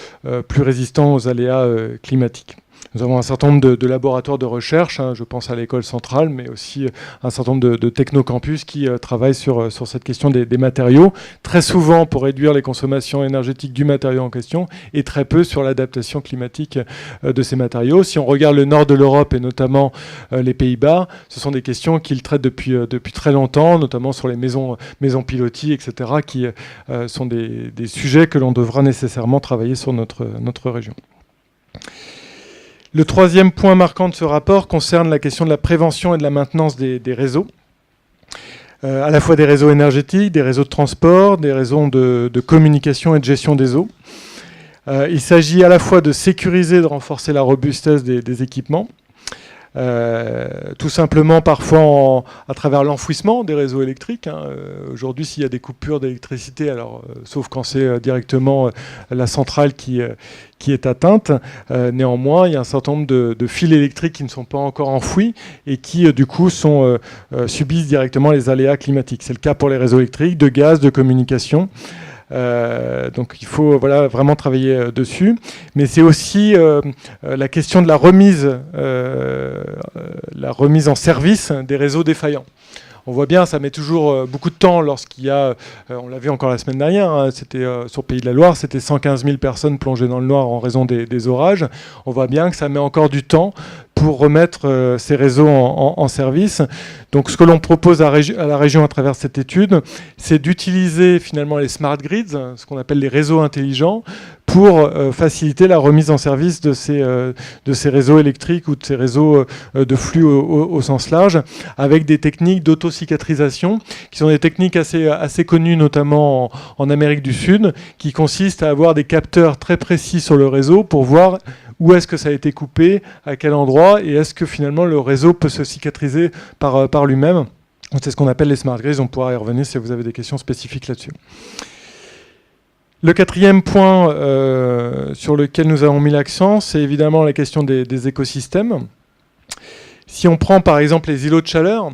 plus résistants aux aléas climatiques. Nous avons un certain nombre de laboratoires de recherche, je pense à l'école centrale, mais aussi un certain nombre de technocampus qui travaillent sur cette question des matériaux, très souvent pour réduire les consommations énergétiques du matériau en question, et très peu sur l'adaptation climatique de ces matériaux. Si on regarde le nord de l'Europe et notamment les Pays-Bas, ce sont des questions qu'ils traitent depuis très longtemps, notamment sur les maisons pilotis, etc., qui sont des sujets que l'on devra nécessairement travailler sur notre région. Le troisième point marquant de ce rapport concerne la question de la prévention et de la maintenance des réseaux, à la fois des réseaux énergétiques, des réseaux de transport, des réseaux de communication et de gestion des eaux. Il s'agit à la fois de sécuriser et de renforcer la robustesse des équipements, tout simplement parfois à travers l'enfouissement des réseaux électriques. Aujourd'hui, s'il y a des coupures d'électricité, alors sauf quand c'est directement la centrale qui est atteinte, néanmoins, il y a un certain nombre de fils électriques qui ne sont pas encore enfouis et qui, du coup, subissent directement les aléas climatiques. C'est le cas pour les réseaux électriques, de gaz, de communication. Donc il faut vraiment travailler dessus, mais c'est aussi la question de la remise en service des réseaux défaillants. On voit bien, ça met toujours beaucoup de temps lorsqu'il y a, on l'a vu encore la semaine dernière, c'était sur Pays de la Loire, c'était 115 000 personnes plongées dans le noir en raison des orages. On voit bien que ça met encore du temps pour remettre ces réseaux en service. Donc ce que l'on propose à la région à travers cette étude, c'est d'utiliser finalement les smart grids, ce qu'on appelle les réseaux intelligents, pour faciliter la remise en service de ces réseaux électriques ou de ces réseaux de flux au sens large, avec des techniques d'autocicatrisation, qui sont des techniques assez connues, notamment en Amérique du Sud, qui consistent à avoir des capteurs très précis sur le réseau pour voir où est-ce que ça a été coupé, à quel endroit, et est-ce que finalement le réseau peut se cicatriser par lui-même. C'est ce qu'on appelle les smart grids, on pourra y revenir si vous avez des questions spécifiques là-dessus. Le quatrième point sur lequel nous avons mis l'accent, c'est évidemment la question des écosystèmes. Si on prend par exemple les îlots de chaleur,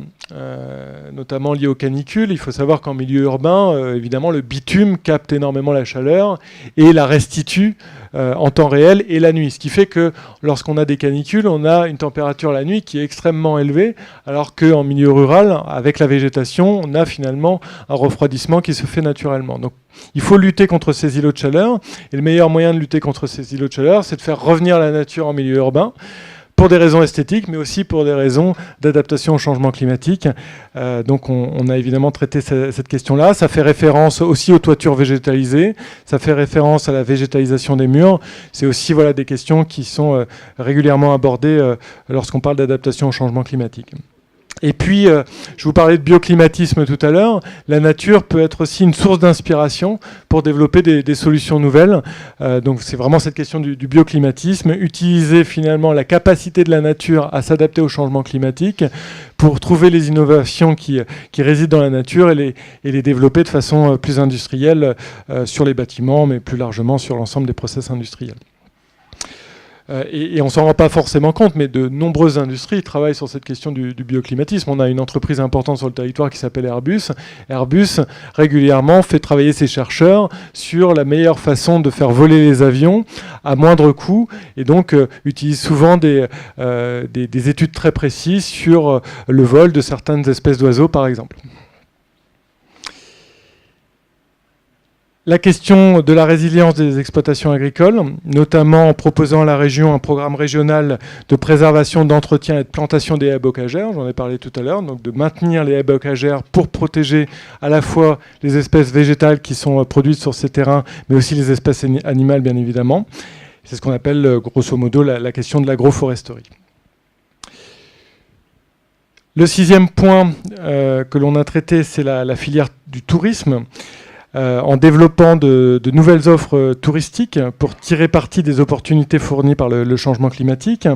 notamment liés aux canicules, il faut savoir qu'en milieu urbain, évidemment, le bitume capte énormément la chaleur et la restitue en temps réel et la nuit. Ce qui fait que lorsqu'on a des canicules, on a une température la nuit qui est extrêmement élevée, alors qu'en milieu rural, avec la végétation, on a finalement un refroidissement qui se fait naturellement. Donc il faut lutter contre ces îlots de chaleur, et le meilleur moyen de lutter contre ces îlots de chaleur, c'est de faire revenir la nature en milieu urbain, pour des raisons esthétiques, mais aussi pour des raisons d'adaptation au changement climatique. Donc on a évidemment traité cette question-là. Ça fait référence aussi aux toitures végétalisées, ça fait référence à la végétalisation des murs. C'est aussi des questions qui sont régulièrement abordées lorsqu'on parle d'adaptation au changement climatique. Et puis, je vous parlais de bioclimatisme tout à l'heure. La nature peut être aussi une source d'inspiration pour développer des solutions nouvelles. Donc, c'est vraiment cette question du bioclimatisme. Utiliser finalement la capacité de la nature à s'adapter au changement climatique pour trouver les innovations qui résident dans la nature et les développer de façon plus industrielle sur les bâtiments, mais plus largement sur l'ensemble des process industriels. Et on ne s'en rend pas forcément compte, mais de nombreuses industries travaillent sur cette question du bioclimatisme. On a une entreprise importante sur le territoire qui s'appelle Airbus. Airbus, régulièrement, fait travailler ses chercheurs sur la meilleure façon de faire voler les avions à moindre coût, et donc utilise souvent des études très précises sur le vol de certaines espèces d'oiseaux, par exemple. La question de la résilience des exploitations agricoles, notamment en proposant à la région un programme régional de préservation, d'entretien et de plantation des haies bocagères, j'en ai parlé tout à l'heure, donc de maintenir les haies bocagères pour protéger à la fois les espèces végétales qui sont produites sur ces terrains, mais aussi les espèces animales, bien évidemment. C'est ce qu'on appelle, grosso modo, la question de l'agroforesterie. Le 6e point que l'on a traité, c'est la filière du tourisme. En développant de nouvelles offres touristiques pour tirer parti des opportunités fournies par le changement climatique.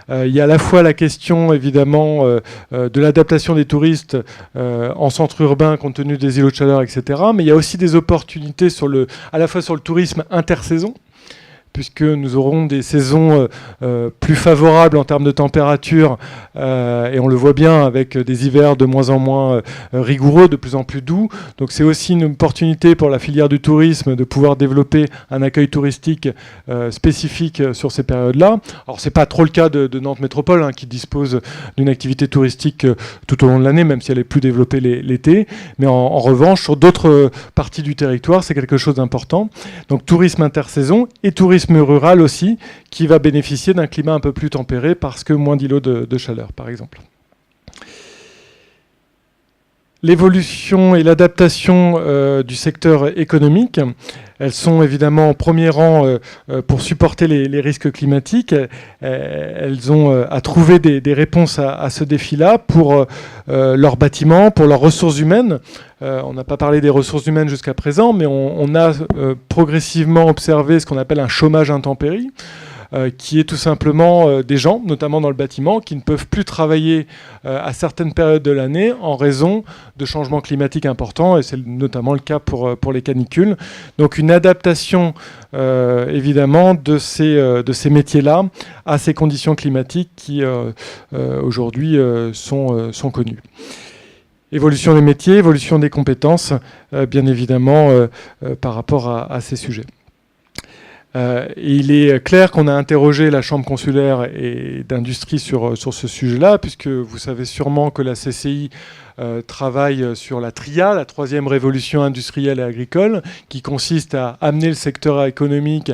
Il y a à la fois la question, évidemment, de l'adaptation des touristes en centre urbain compte tenu des îlots de chaleur, etc. Mais il y a aussi des opportunités à la fois sur le tourisme intersaison, puisque nous aurons des saisons plus favorables en termes de température, et on le voit bien avec des hivers de moins en moins rigoureux, de plus en plus doux. Donc c'est aussi une opportunité pour la filière du tourisme de pouvoir développer un accueil touristique spécifique sur ces périodes-là. Alors c'est pas trop le cas de Nantes Métropole, qui dispose d'une activité touristique tout au long de l'année, même si elle est plus développée l'été. Mais en revanche, sur d'autres parties du territoire, c'est quelque chose d'important. Donc tourisme intersaison et tourisme rural aussi, qui va bénéficier d'un climat un peu plus tempéré parce que moins d'îlots de chaleur, par exemple. L'évolution et l'adaptation du secteur économique, elles sont évidemment en premier rang pour supporter les risques climatiques. Elles ont à trouver des réponses à ce défi-là pour leurs bâtiments, pour leurs ressources humaines. On n'a pas parlé des ressources humaines jusqu'à présent, mais on a progressivement observé ce qu'on appelle un chômage intempérie, qui est tout simplement des gens, notamment dans le bâtiment, qui ne peuvent plus travailler à certaines périodes de l'année en raison de changements climatiques importants, et c'est notamment le cas pour les canicules. Donc une adaptation évidemment de ces métiers-là à ces conditions climatiques qui aujourd'hui sont connues. Évolution des métiers, évolution des compétences, bien évidemment, par rapport à ces sujets. Il est clair qu'on a interrogé la Chambre consulaire et d'industrie sur ce sujet-là, puisque vous savez sûrement que la CCI travaille sur la TRIA, la troisième révolution industrielle et agricole, qui consiste à amener le secteur économique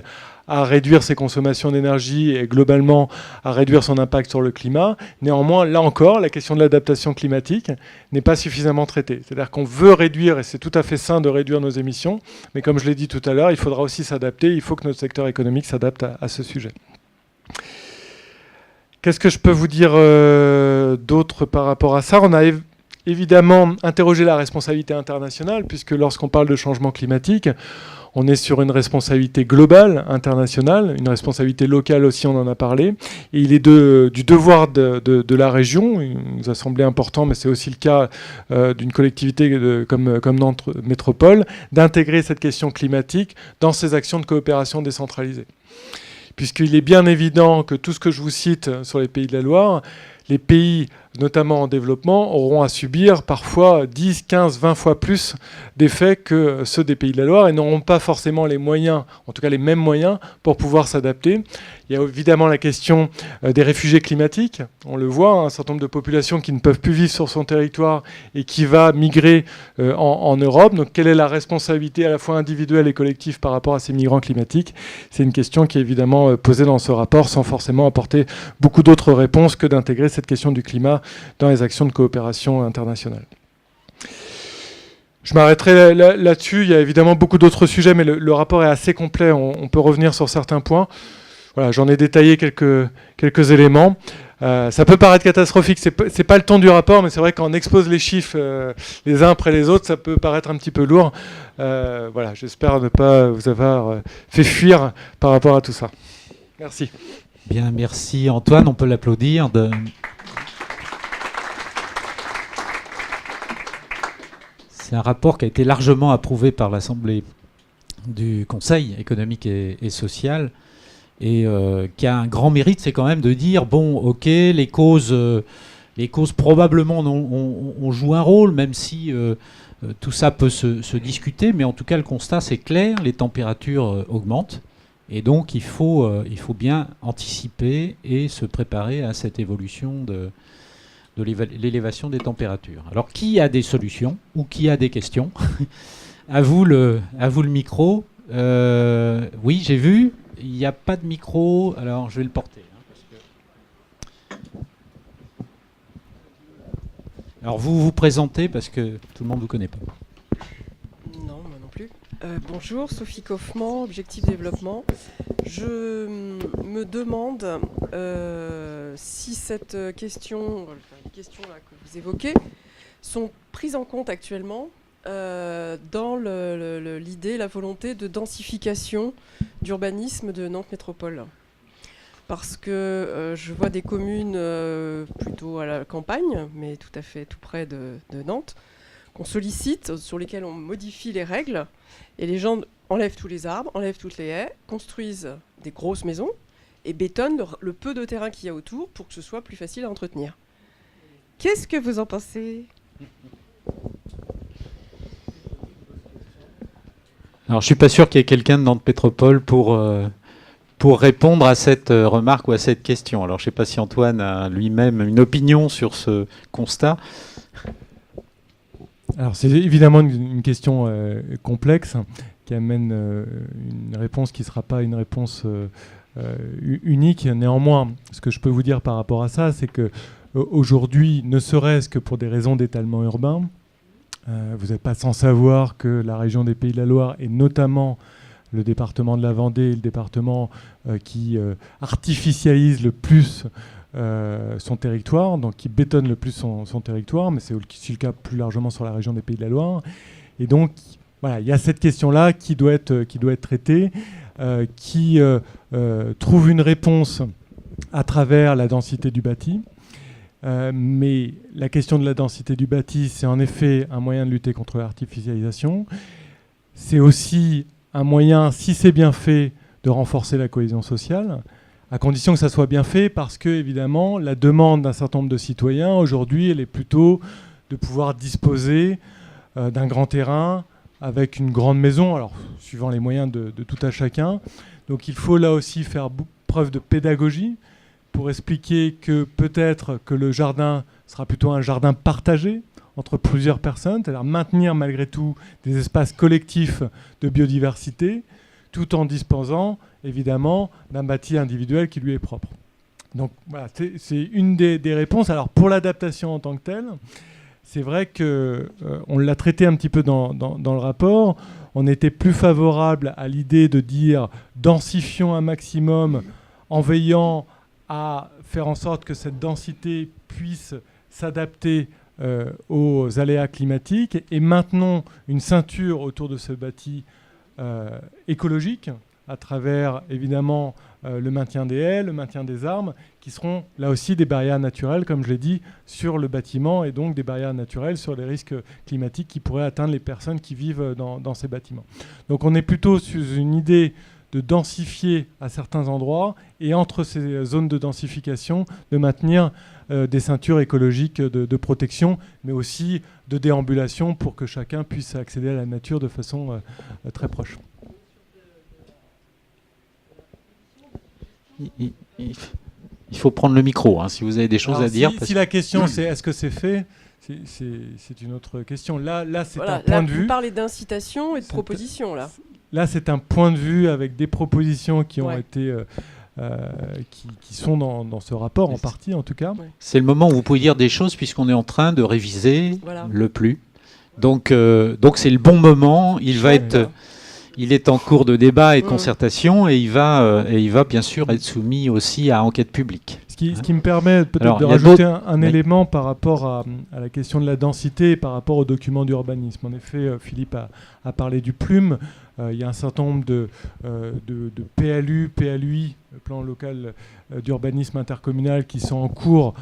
à réduire ses consommations d'énergie et globalement à réduire son impact sur le climat. Néanmoins, là encore, la question de l'adaptation climatique n'est pas suffisamment traitée. C'est-à-dire qu'on veut réduire, et c'est tout à fait sain de réduire nos émissions, mais comme je l'ai dit tout à l'heure, il faudra aussi s'adapter, il faut que notre secteur économique s'adapte à ce sujet. Qu'est-ce que je peux vous dire d'autre par rapport à ça ? On a évidemment interrogé la responsabilité internationale, puisque lorsqu'on parle de changement climatique, on est sur une responsabilité globale, internationale, une responsabilité locale aussi, on en a parlé. Et il est du devoir de la région, il nous a semblé important, mais c'est aussi le cas d'une collectivité comme Nantes Métropole, d'intégrer cette question climatique dans ses actions de coopération décentralisée. Puisqu'il est bien évident que tout ce que je vous cite sur les pays de la Loire, les pays, notamment en développement, auront à subir parfois 10, 15, 20 fois plus d'effets que ceux des pays de la Loire et n'auront pas forcément les moyens, en tout cas les mêmes moyens, pour pouvoir s'adapter. Il y a évidemment la question des réfugiés climatiques. On le voit, un certain nombre de populations qui ne peuvent plus vivre sur son territoire et qui va migrer en Europe. Donc quelle est la responsabilité à la fois individuelle et collective par rapport à ces migrants climatiques ? C'est une question qui est évidemment posée dans ce rapport sans forcément apporter beaucoup d'autres réponses que d'intégrer cette question du climat dans les actions de coopération internationale. Je m'arrêterai là-dessus. Il y a évidemment beaucoup d'autres sujets, mais le rapport est assez complet. On peut revenir sur certains points. Voilà, j'en ai détaillé quelques éléments. Ça peut paraître catastrophique, c'est pas le ton du rapport, mais c'est vrai qu'on expose les chiffres les uns après les autres, ça peut paraître un petit peu lourd. Voilà, j'espère ne pas vous avoir fait fuir par rapport à tout ça. Merci. Bien, merci Antoine, on peut l'applaudir. C'est un rapport qui a été largement approuvé par l'Assemblée du Conseil économique et social et qui a un grand mérite, c'est quand même de dire, bon, ok, les causes probablement ont joué un rôle, même si tout ça peut se discuter, mais en tout cas le constat c'est clair, les températures augmentent et donc il faut bien anticiper et se préparer à cette évolution de l'élévation des températures. Alors, qui a des solutions ou qui a des questions? À vous le micro. Oui, j'ai vu. Il n'y a pas de micro. Alors, je vais le porter. Alors, vous vous présentez parce que tout le monde ne vous connaît pas. Non, moi non plus. Bonjour, Sophie Kaufmann, Objectif Développement. Je me demande si cette question, les questions là que vous évoquez, sont prises en compte actuellement dans l'idée, la volonté de densification d'urbanisme de Nantes Métropole. Parce que je vois des communes plutôt à la campagne, mais tout à fait tout près de Nantes, qu'on sollicite, sur lesquelles on modifie les règles, et les gens enlèvent tous les arbres, enlèvent toutes les haies, construisent des grosses maisons et bétonnent le peu de terrain qu'il y a autour pour que ce soit plus facile à entretenir. Qu'est-ce que vous en pensez ? Alors, je suis pas sûr qu'il y ait quelqu'un de Nantes Métropole pour répondre à cette remarque ou à cette question. Alors, je ne sais pas si Antoine a lui-même une opinion sur ce constat. Alors, c'est évidemment une question complexe qui amène une réponse qui ne sera pas une réponse unique. Néanmoins, ce que je peux vous dire par rapport à ça, c'est qu'aujourd'hui, ne serait-ce que pour des raisons d'étalement urbain, vous n'êtes pas sans savoir que la région des Pays de la Loire, et notamment le département de la Vendée, le département qui artificialise le plus son territoire, donc qui bétonne le plus son territoire, mais c'est aussi le cas plus largement sur la région des Pays de la Loire. Et donc, voilà, il y a cette question-là qui doit être traitée, qui trouve une réponse à travers la densité du bâti. Mais la question de la densité du bâti, c'est en effet un moyen de lutter contre l'artificialisation. C'est aussi un moyen, si c'est bien fait, de renforcer la cohésion sociale, à condition que ça soit bien fait, parce que, évidemment, la demande d'un certain nombre de citoyens, aujourd'hui, elle est plutôt de pouvoir disposer d'un grand terrain avec une grande maison, alors suivant les moyens de tout à chacun. Donc il faut là aussi faire preuve de pédagogie pour expliquer que peut-être que le jardin sera plutôt un jardin partagé entre plusieurs personnes, c'est-à-dire maintenir malgré tout des espaces collectifs de biodiversité, tout en disposant évidemment d'un bâti individuel qui lui est propre. Donc voilà, c'est une des réponses. Alors pour l'adaptation en tant que telle, c'est vrai qu'on l'a traité un petit peu dans le rapport. On était plus favorable à l'idée de dire densifions un maximum en veillant à faire en sorte que cette densité puisse s'adapter aux aléas climatiques et maintenons une ceinture autour de ce bâti écologique à travers évidemment le maintien des haies, le maintien des arbres, qui seront là aussi des barrières naturelles, comme je l'ai dit, sur le bâtiment et donc des barrières naturelles sur les risques climatiques qui pourraient atteindre les personnes qui vivent dans ces bâtiments. Donc on est plutôt sur une idée de densifier à certains endroits et entre ces zones de densification, de maintenir des ceintures écologiques de protection, mais aussi de déambulation pour que chacun puisse accéder à la nature de façon très proche. Il faut prendre le micro, hein, si vous avez des choses à dire. Si la question c'est est-ce que c'est fait, c'est une autre question. Là c'est voilà, un point de vue. Vous parlez d'incitation et de proposition, là. Là, c'est un point de vue avec des propositions qui ont été, qui sont dans ce rapport, en partie en tout cas. Ouais. C'est le moment où vous pouvez dire des choses puisqu'on est en train de réviser le PLU. Donc c'est le bon moment. Il est en cours de débat et de concertation et il va bien sûr être soumis aussi à enquête publique. qui me permet peut-être Alors, de il y a rajouter d'autres- un Oui. élément par rapport à la question de la densité et par rapport aux documents d'urbanisme. En effet, Philippe a parlé du plume. Il y a un certain nombre de PLU, PLUI, le plan local d'urbanisme intercommunal, qui sont en cours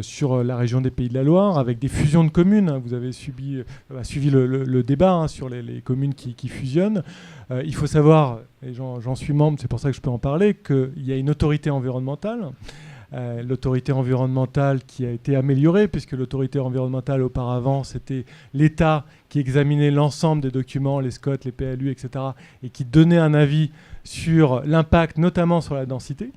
sur la région des Pays de la Loire, avec des fusions de communes. Vous avez suivi le débat sur les communes qui fusionnent. Il faut savoir, et j'en suis membre, c'est pour ça que je peux en parler, qu'il y a une autorité environnementale. L'autorité environnementale qui a été améliorée, puisque l'autorité environnementale auparavant, c'était l'État qui examinait l'ensemble des documents, les SCOT, les PLU, etc., et qui donnait un avis sur l'impact, notamment sur la densité.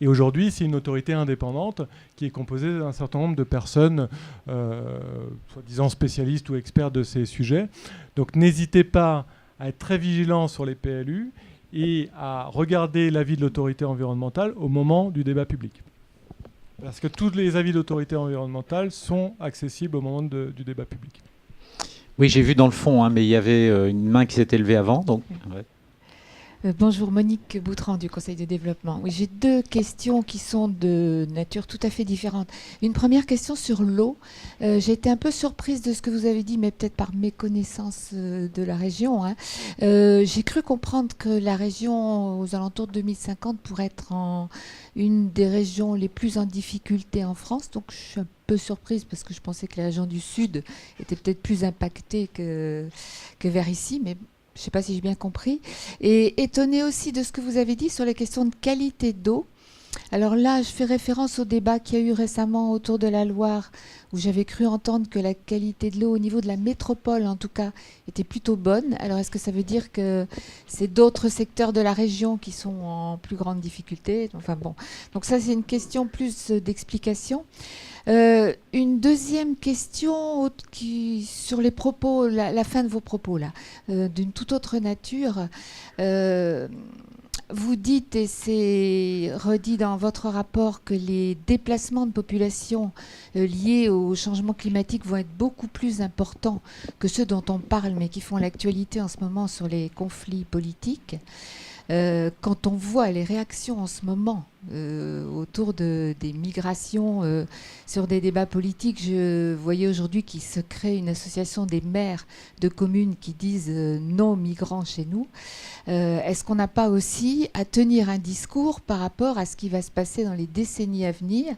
Et aujourd'hui, c'est une autorité indépendante qui est composée d'un certain nombre de personnes, soi-disant spécialistes ou experts de ces sujets. Donc n'hésitez pas à être très vigilant sur les PLU et à regarder l'avis de l'autorité environnementale au moment du débat public. Parce que tous les avis de l'autorité environnementale sont accessibles au moment du débat public. Oui, j'ai vu dans le fond, mais il y avait une main qui s'était levée avant. Donc, ouais. Bonjour, Monique Boutran du Conseil de développement. Oui, j'ai deux questions qui sont de nature tout à fait différente. Une première question sur l'eau. J'ai été un peu surprise de ce que vous avez dit, mais peut-être par méconnaissance de la région. J'ai cru comprendre que la région, aux alentours de 2050, pourrait être une des régions les plus en difficulté en France. Donc, je suis un peu surprise parce que je pensais que la région du Sud était peut-être plus impactée que vers ici, mais je ne sais pas si j'ai bien compris. Et étonnée aussi de ce que vous avez dit sur les questions de qualité d'eau. Alors là, je fais référence au débat qu'il y a eu récemment autour de la Loire, où j'avais cru entendre que la qualité de l'eau au niveau de la métropole, en tout cas, était plutôt bonne. Alors est-ce que ça veut dire que c'est d'autres secteurs de la région qui sont en plus grande difficulté? Enfin bon, donc ça c'est une question plus d'explication. Une deuxième question sur les propos, la fin de vos propos là, d'une toute autre nature. Vous dites, et c'est redit dans votre rapport, que les déplacements de population liés au changement climatique vont être beaucoup plus importants que ceux dont on parle, mais qui font l'actualité en ce moment sur les conflits politiques. Quand on voit les réactions en ce moment autour des migrations sur des débats politiques, je voyais aujourd'hui qu'il se crée une association des maires de communes qui disent non migrants chez nous. Est-ce qu'on n'a pas aussi à tenir un discours par rapport à ce qui va se passer dans les décennies à venir?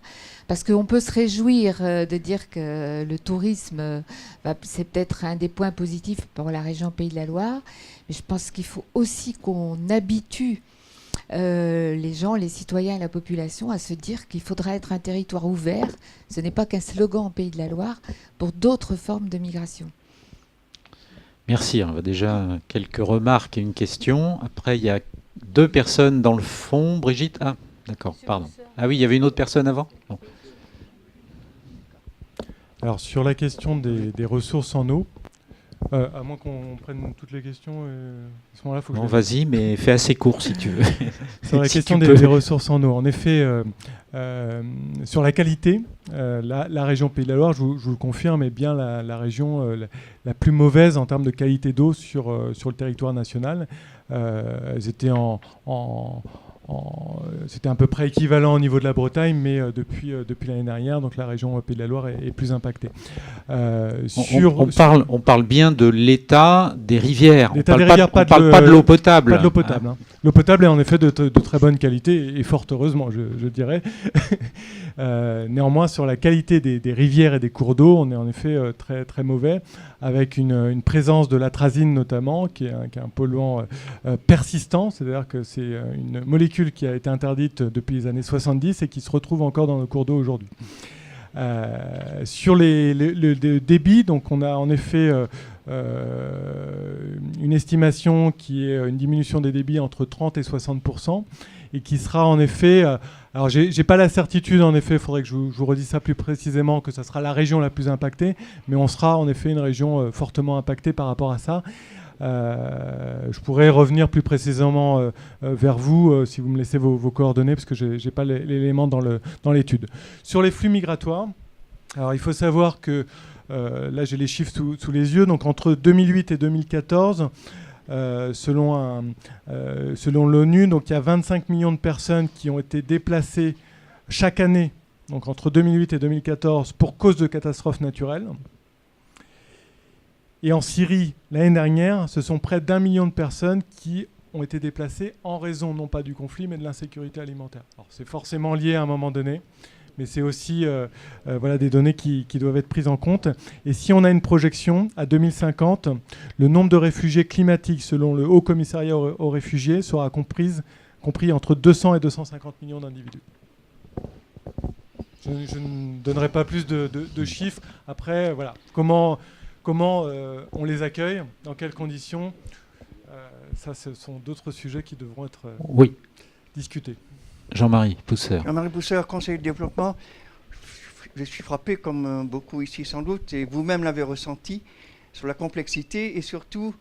Parce qu'on peut se réjouir de dire que le tourisme, c'est peut-être un des points positifs pour la région Pays de la Loire, mais je pense qu'il faut aussi qu'on habitue les gens, les citoyens et la population à se dire qu'il faudra être un territoire ouvert. Ce n'est pas qu'un slogan en Pays de la Loire pour d'autres formes de migration. Merci. On a déjà quelques remarques et une question. Après, il y a deux personnes dans le fond. Brigitte? Ah, d'accord, pardon. Ah oui, il y avait une autre personne avant? Bon. Alors, sur la question des ressources en eau, à moins qu'on prenne toutes les questions, à ce moment-là, faut que Non, vas-y, mais fais assez court si tu veux. Sur la Si question tu peux. des ressources en eau, en effet, sur la qualité, la région Pays de la Loire, je vous le confirme, est bien la région la plus mauvaise en termes de qualité d'eau sur le territoire national. Elles étaient c'était à peu près équivalent au niveau de la Bretagne, mais depuis l'année dernière, donc la région Pays de la Loire est plus impactée. On parle bien de l'état des rivières. L'état On des parle rivières, pas de l'eau potable. Pas de l'eau potable. Hein. L'eau potable est en effet de très bonne qualité, et fort heureusement, je dirais. Néanmoins, sur la qualité des rivières et des cours d'eau, on est en effet très, très mauvais, avec une présence de l'atrazine notamment, qui est un polluant persistant, c'est-à-dire que c'est une molécule qui a été interdite depuis les années 70 et qui se retrouve encore dans nos cours d'eau aujourd'hui. Sur le débit, donc on a en effet une estimation qui est une diminution des débits entre 30 et 60%, et qui sera en effet... alors j'ai pas la certitude, en effet, il faudrait que je vous redise ça plus précisément, que ça sera la région la plus impactée, mais on sera en effet une région fortement impactée par rapport à ça. Je pourrais revenir plus précisément vers vous si vous me laissez vos coordonnées, parce que je n'ai pas l'élément dans l'étude. Sur les flux migratoires, alors il faut savoir que, là j'ai les chiffres sous les yeux, donc entre 2008 et 2014, selon l'ONU, donc il y a 25 millions de personnes qui ont été déplacées chaque année, donc entre 2008 et 2014, pour cause de catastrophes naturelles. Et en Syrie, l'année dernière, ce sont près d'1 million de personnes qui ont été déplacées en raison, non pas du conflit, mais de l'insécurité alimentaire. Alors, c'est forcément lié à un moment donné, mais c'est aussi voilà, des données qui doivent être prises en compte. Et si on a une projection, à 2050, le nombre de réfugiés climatiques, selon le Haut Commissariat aux réfugiés, sera compris entre 200 et 250 millions d'individus. Je ne donnerai pas plus de chiffres. Après, voilà, comment on les accueille, dans quelles conditions, ça, ce sont d'autres sujets qui devront être discutés. Jean-Marie Pousseur. Jean-Marie Pousseur, conseiller de développement. Je suis frappé, comme beaucoup ici sans doute, et vous-même l'avez ressenti, sur la complexité et surtout,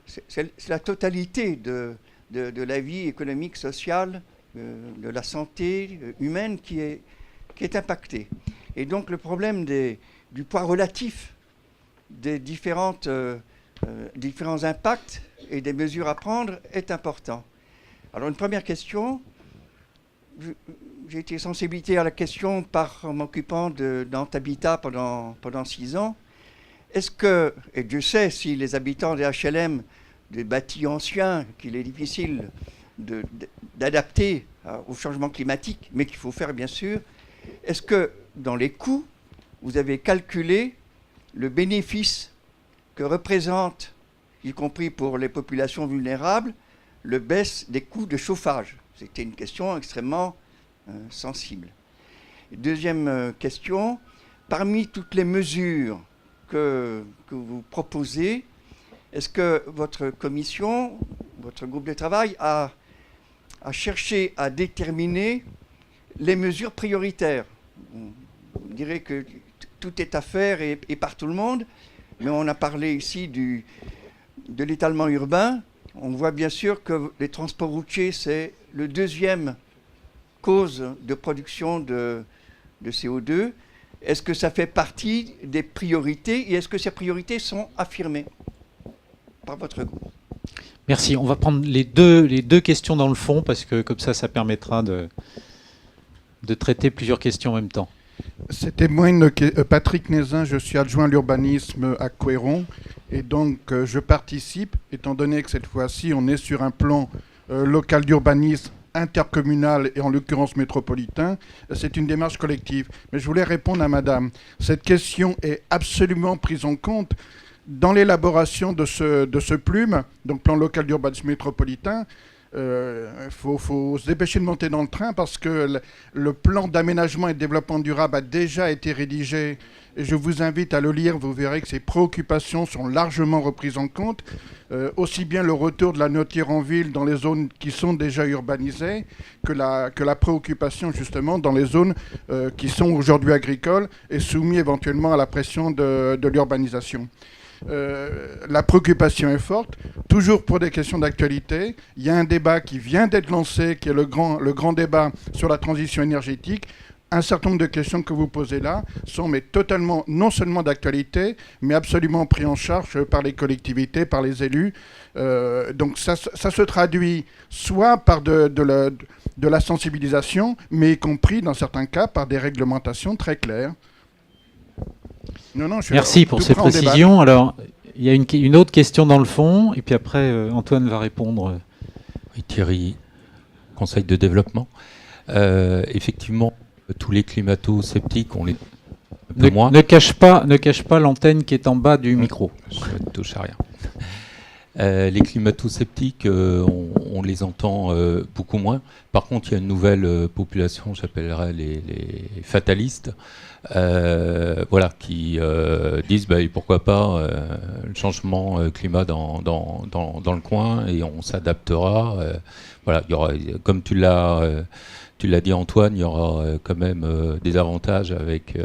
c'est la totalité de la vie économique, sociale, de la santé humaine qui est impactée. Et donc le problème du poids relatif des différents impacts et des mesures à prendre est important. Alors une première question, j'ai été sensibilisé à la question en m'occupant d'Habitat pendant 6 ans. Est-ce que, et Dieu sait si les habitants des HLM, des bâtis anciens, qu'il est difficile d'adapter au changement climatique, mais qu'il faut faire bien sûr, est-ce que dans les coûts, vous avez calculé le bénéfice que représente, y compris pour les populations vulnérables, le baisse des coûts de chauffage? C'était une question extrêmement sensible. Deuxième question, parmi toutes les mesures que vous proposez, est-ce que votre commission, votre groupe de travail a cherché à déterminer les mesures prioritaires? On dirait que tout est à faire et par tout le monde, mais on a parlé ici de l'étalement urbain. On voit bien sûr que les transports routiers, c'est le deuxième cause de production de CO2. Est-ce que ça fait partie des priorités et est-ce que ces priorités sont affirmées par votre groupe? Merci. On va prendre les deux questions dans le fond parce que comme ça permettra de traiter plusieurs questions en même temps. C'était moi, Patrick Nézin, je suis adjoint à l'urbanisme à Couëron et donc je participe, étant donné que cette fois-ci on est sur un plan local d'urbanisme intercommunal et en l'occurrence métropolitain, c'est une démarche collective. Mais je voulais répondre à madame. Cette question est absolument prise en compte dans l'élaboration de ce plume, donc plan local d'urbanisme métropolitain. Faut se dépêcher de monter dans le train parce que le plan d'aménagement et de développement durable a déjà été rédigé et je vous invite à le lire. Vous verrez que ces préoccupations sont largement reprises en compte, aussi bien le retour de la nature en ville dans les zones qui sont déjà urbanisées que la préoccupation justement dans les zones qui sont aujourd'hui agricoles et soumises éventuellement à la pression de l'urbanisation. La préoccupation est forte, toujours pour des questions d'actualité. Il y a un débat qui vient d'être lancé, qui est le grand débat sur la transition énergétique. Un certain nombre de questions que vous posez là sont mais totalement, non seulement d'actualité, mais absolument pris en charge par les collectivités, par les élus. Donc ça se traduit soit par de la sensibilisation, mais y compris dans certains cas par des réglementations très claires. Merci pour ces précisions. Alors, il y a une autre question dans le fond, et puis après, Antoine va répondre. Oui, Thierry, Conseil de développement. Effectivement, tous les climato-sceptiques, on les... Ne cache pas l'antenne qui est en bas du micro. Je ne touche à rien. Les climato-sceptiques, on les entend beaucoup moins. Par contre, il y a une nouvelle population, j'appellerais les fatalistes, qui disent pourquoi pas le changement climat dans le coin et on s'adaptera. Il y aura, comme tu l'as dit Antoine, il y aura quand même des avantages avec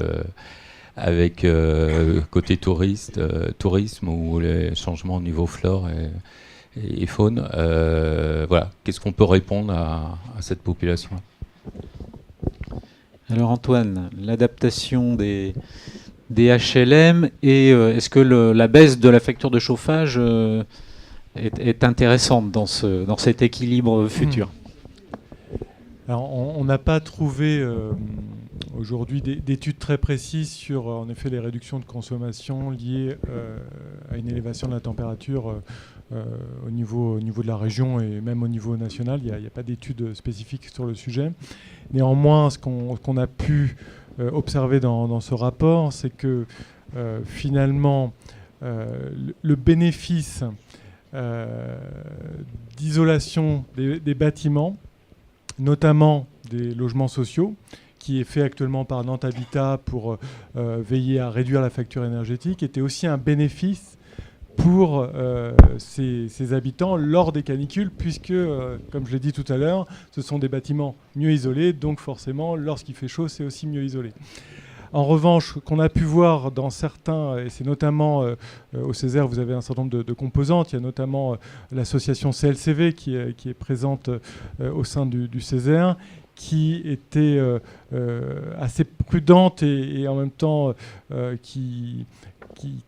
côté tourisme ou les changements au niveau flore et faune. Qu'est-ce qu'on peut répondre à cette population? Alors Antoine, l'adaptation des HLM et est-ce que la baisse de la facture de chauffage est intéressante dans cet équilibre futur? Alors, on n'a pas trouvé aujourd'hui d'études très précises sur en effet les réductions de consommation liées à une élévation de la température au niveau de la région et même au niveau national. Il n'y a pas d'études spécifiques sur le sujet. Néanmoins, ce qu'on a pu observer dans ce rapport, c'est que finalement le bénéfice d'isolation des bâtiments, notamment des logements sociaux, qui est fait actuellement par Nantes Habitat pour veiller à réduire la facture énergétique, était aussi un bénéfice pour ces habitants lors des canicules, puisque, comme je l'ai dit tout à l'heure, ce sont des bâtiments mieux isolés, donc forcément, lorsqu'il fait chaud, c'est aussi mieux isolé. En revanche, qu'on a pu voir dans certains, et c'est notamment au Césaire, vous avez un certain nombre de composantes. Il y a notamment l'association CLCV qui est présente au sein du Césaire, qui était assez prudente et en même temps qui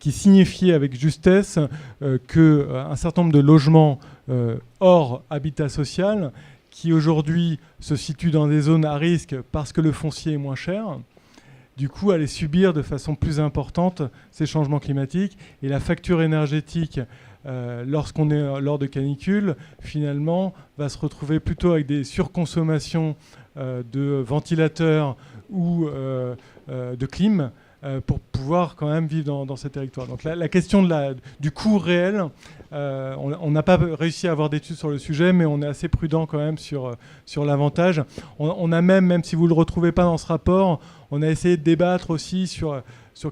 signifiait avec justesse qu'un certain nombre de logements hors habitat social, qui aujourd'hui se situent dans des zones à risque parce que le foncier est moins cher, du coup, aller subir de façon plus importante ces changements climatiques. Et la facture énergétique, lorsqu'on est lors de canicules, finalement, va se retrouver plutôt avec des surconsommations de ventilateurs ou de clim pour pouvoir quand même vivre dans ces territoires. Donc la question du coût réel, on n'a pas réussi à avoir d'études sur le sujet, mais on est assez prudent quand même sur l'avantage. On a même si vous ne le retrouvez pas dans ce rapport, on a essayé de débattre aussi sur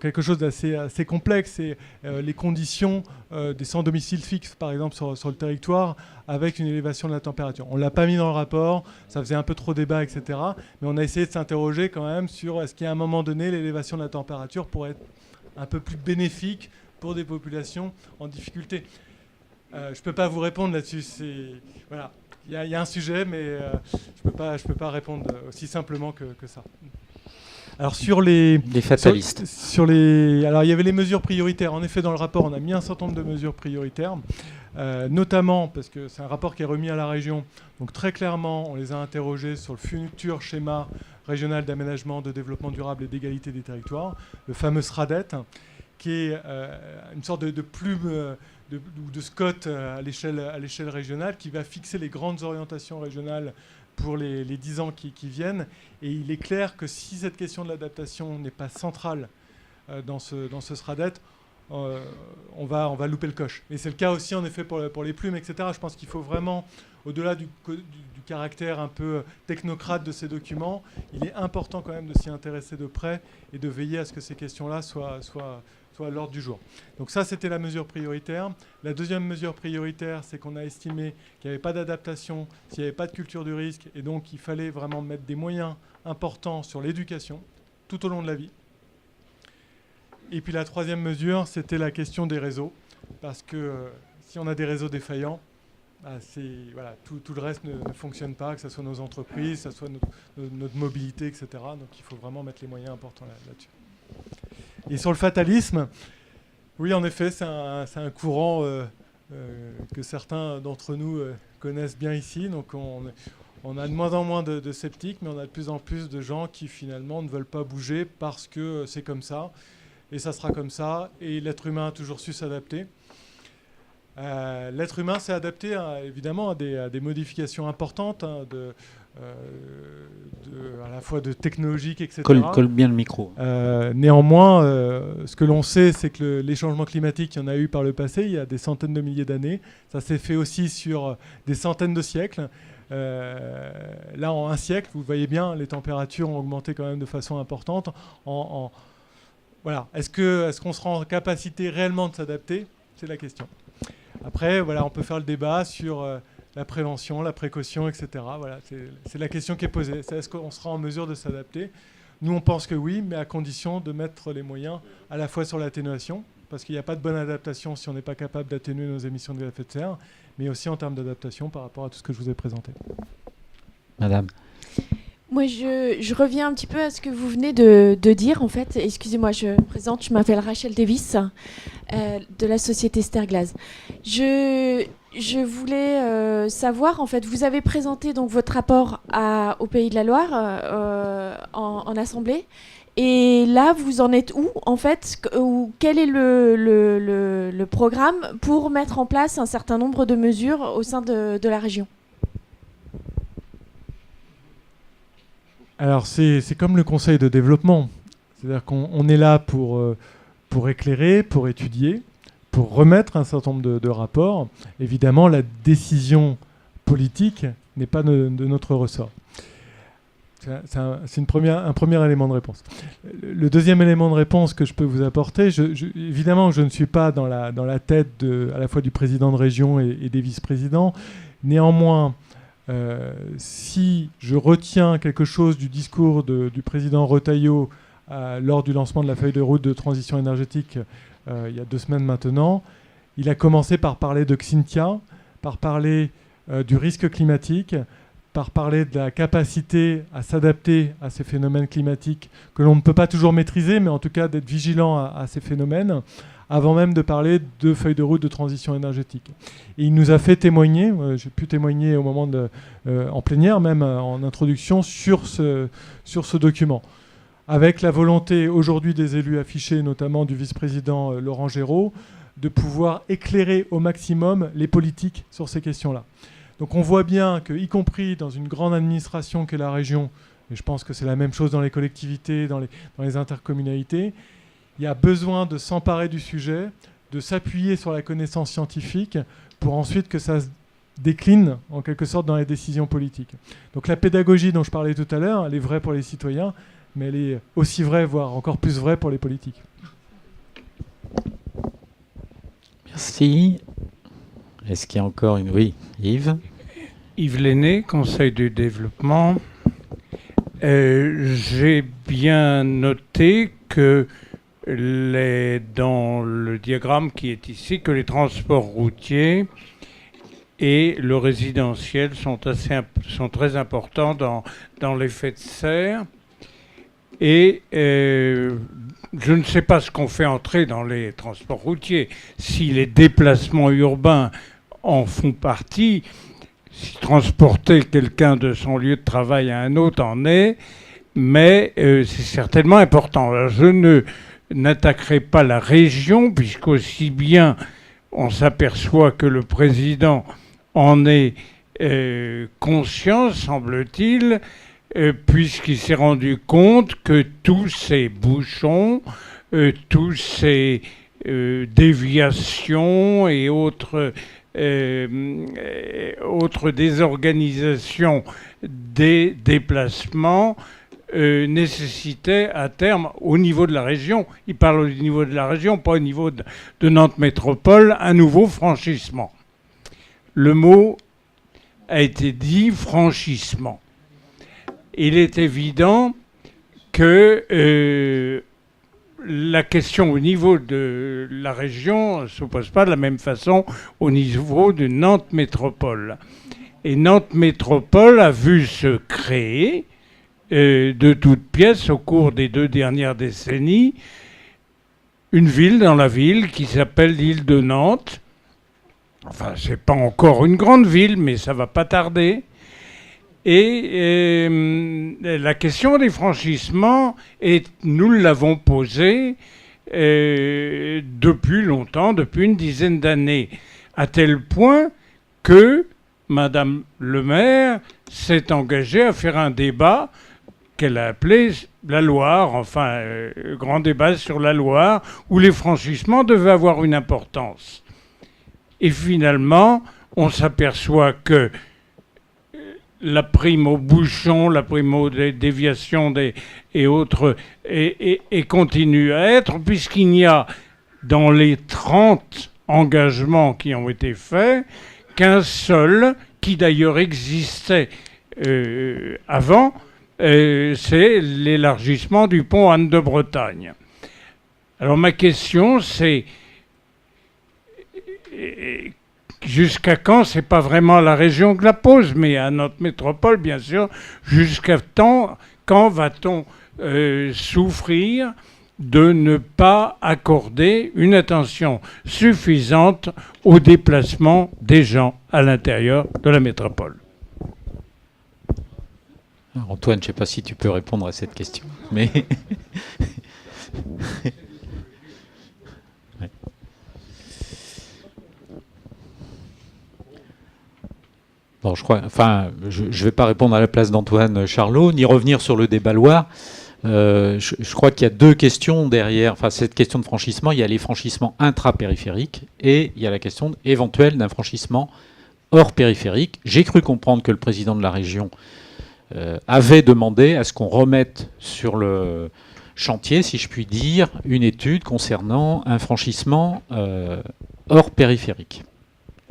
quelque chose d'assez complexe, et les conditions des sans domicile fixe, par exemple, sur le territoire, avec une élévation de la température. On ne l'a pas mis dans le rapport, ça faisait un peu trop débat, etc. Mais on a essayé de s'interroger quand même sur est-ce qu'à un moment donné, l'élévation de la température pourrait être un peu plus bénéfique pour des populations en difficulté. Je ne peux pas vous répondre là-dessus. Voilà. Il y a un sujet, mais je peux pas répondre aussi simplement que ça. Alors sur les fatalistes. Alors il y avait les mesures prioritaires. En effet, dans le rapport, on a mis un certain nombre de mesures prioritaires, notamment parce que c'est un rapport qui est remis à la région. Donc très clairement, on les a interrogés sur le futur schéma régional d'aménagement, de développement durable et d'égalité des territoires, le fameux SRADET, qui est une sorte de plume ou de SCOT à l'échelle régionale, qui va fixer les grandes orientations régionales pour les 10 ans qui viennent. Et il est clair que si cette question de l'adaptation n'est pas centrale dans ce SRADET, on va louper le coche. Et c'est le cas aussi en effet pour les plumes, etc. Je pense qu'il faut vraiment, au-delà du caractère un peu technocrate de ces documents, il est important quand même de s'y intéresser de près et de veiller à ce que ces questions-là soient à l'ordre du jour. Donc ça, c'était la mesure prioritaire. La deuxième mesure prioritaire, c'est qu'on a estimé qu'il n'y avait pas d'adaptation, s'il n'y avait pas de culture du risque, et donc il fallait vraiment mettre des moyens importants sur l'éducation tout au long de la vie. Et puis la troisième mesure, c'était la question des réseaux, parce que si on a des réseaux défaillants, tout le reste ne fonctionne pas, que ce soit nos entreprises, que ce soit notre mobilité, etc. Donc il faut vraiment mettre les moyens importants là-dessus. Et sur le fatalisme, oui, en effet, c'est un courant que certains d'entre nous connaissent bien ici. Donc on a de moins en moins de sceptiques, mais on a de plus en plus de gens qui finalement ne veulent pas bouger parce que c'est comme ça, et ça sera comme ça, et l'être humain a toujours su s'adapter. L'être humain s'est adapté évidemment à des modifications importantes, à la fois de technologiques, etc. Colle bien le micro. Néanmoins, ce que l'on sait, c'est que les changements climatiques, il y en a eu par le passé, il y a des centaines de milliers d'années. Ça s'est fait aussi sur des centaines de siècles. Là, en un siècle, vous voyez bien, les températures ont augmenté quand même de façon importante. Voilà. Est-ce qu'on sera en capacité réellement de s'adapter ? C'est la question. Après, on peut faire le débat sur la prévention, la précaution, etc. Voilà, c'est la question qui est posée. Est-ce qu'on sera en mesure de s'adapter ? Nous, on pense que oui, mais à condition de mettre les moyens à la fois sur l'atténuation, parce qu'il n'y a pas de bonne adaptation si on n'est pas capable d'atténuer nos émissions de gaz à effet de serre, mais aussi en termes d'adaptation par rapport à tout ce que je vous ai présenté. Madame. Moi, je reviens un petit peu à ce que vous venez de dire, en fait. Excusez-moi, je me présente, je m'appelle Rachel Davis, de la société Sterglass. Je je voulais savoir, en fait, vous avez présenté donc votre rapport au Pays de la Loire en assemblée. Et là, vous en êtes où, en fait, quel est le programme pour mettre en place un certain nombre de mesures au sein de la région ? Alors, c'est comme le conseil de développement. C'est-à-dire qu'on est là pour éclairer, pour étudier, pour remettre un certain nombre de rapports. Évidemment, la décision politique n'est pas de notre ressort. C'est un premier élément de réponse. Le deuxième élément de réponse que je peux vous apporter, évidemment, je ne suis pas dans la tête à la fois du président de région et des vice-présidents. Néanmoins, si je retiens quelque chose du discours du président Retailleau lors du lancement de la feuille de route de transition énergétique il y a 2 semaines maintenant, il a commencé par parler de Xintia, par parler du risque climatique, par parler de la capacité à s'adapter à ces phénomènes climatiques que l'on ne peut pas toujours maîtriser, mais en tout cas d'être vigilant à ces phénomènes, avant même de parler de feuille de route de transition énergétique. Et il nous a fait témoigner, j'ai pu témoigner au moment en plénière, même en introduction, sur ce document, avec la volonté aujourd'hui des élus affichés, notamment du vice-président Laurent Géraud, de pouvoir éclairer au maximum les politiques sur ces questions-là. Donc on voit bien que, y compris dans une grande administration qu'est la région, et je pense que c'est la même chose dans les collectivités, dans les intercommunalités, il y a besoin de s'emparer du sujet, de s'appuyer sur la connaissance scientifique pour ensuite que ça se décline en quelque sorte dans les décisions politiques. Donc la pédagogie dont je parlais tout à l'heure, elle est vraie pour les citoyens, mais elle est aussi vraie, voire encore plus vraie pour les politiques. Merci. Est-ce qu'il y a encore une... Oui, Yves. Yves Lenné, Conseil du développement. J'ai bien noté que dans le diagramme qui est ici, que les transports routiers et le résidentiel sont très importants dans l'effet de serre. Et je ne sais pas ce qu'on fait entrer dans les transports routiers. Si les déplacements urbains en font partie, si transporter quelqu'un de son lieu de travail à un autre en est, mais c'est certainement important. Alors, je n'attaquerai pas la région, puisqu'aussi bien on s'aperçoit que le président en est conscient, semble-t-il, puisqu'il s'est rendu compte que tous ces bouchons, tous ces déviations et autres désorganisations des déplacements nécessitaient à terme, au niveau de la région, il parle au niveau de la région, pas au niveau de Nantes Métropole, un nouveau franchissement. Le mot a été dit, franchissement. Il est évident que la question au niveau de la région ne se pose pas de la même façon au niveau de Nantes Métropole. Et Nantes Métropole a vu se créer de toutes pièces au cours des 2 dernières décennies une ville dans la ville qui s'appelle l'île de Nantes. Enfin, c'est pas encore une grande ville, mais ça va pas tarder. Et la question des franchissements, nous l'avons posée depuis longtemps, depuis une dizaine d'années, à tel point que Madame le maire s'est engagée à faire un débat qu'elle a appelé la Loire, enfin, grand débat sur la Loire, où les franchissements devaient avoir une importance. Et finalement, on s'aperçoit que la prime aux bouchons, la prime aux déviations et autres, et continue à être, puisqu'il n'y a, dans les 30 engagements qui ont été faits, qu'un seul, qui d'ailleurs existait avant, c'est l'élargissement du pont Anne de Bretagne. Alors ma question, c'est jusqu'à quand, c'est pas vraiment la région que la pose, mais à notre métropole, bien sûr, jusqu'à quand va-t-on souffrir de ne pas accorder une attention suffisante au déplacement des gens à l'intérieur de la métropole. Alors, Antoine, je ne sais pas si tu peux répondre à cette question, mais... Ouais. Bon, je ne vais pas répondre à la place d'Antoine Charlot, ni revenir sur le débat Loire. Je crois qu'il y a deux questions derrière. Enfin, cette question de franchissement, il y a les franchissements intra-périphériques et il y a la question éventuelle d'un franchissement hors périphérique. J'ai cru comprendre que le président de la région avait demandé à ce qu'on remette sur le chantier, si je puis dire, une étude concernant un franchissement hors périphérique,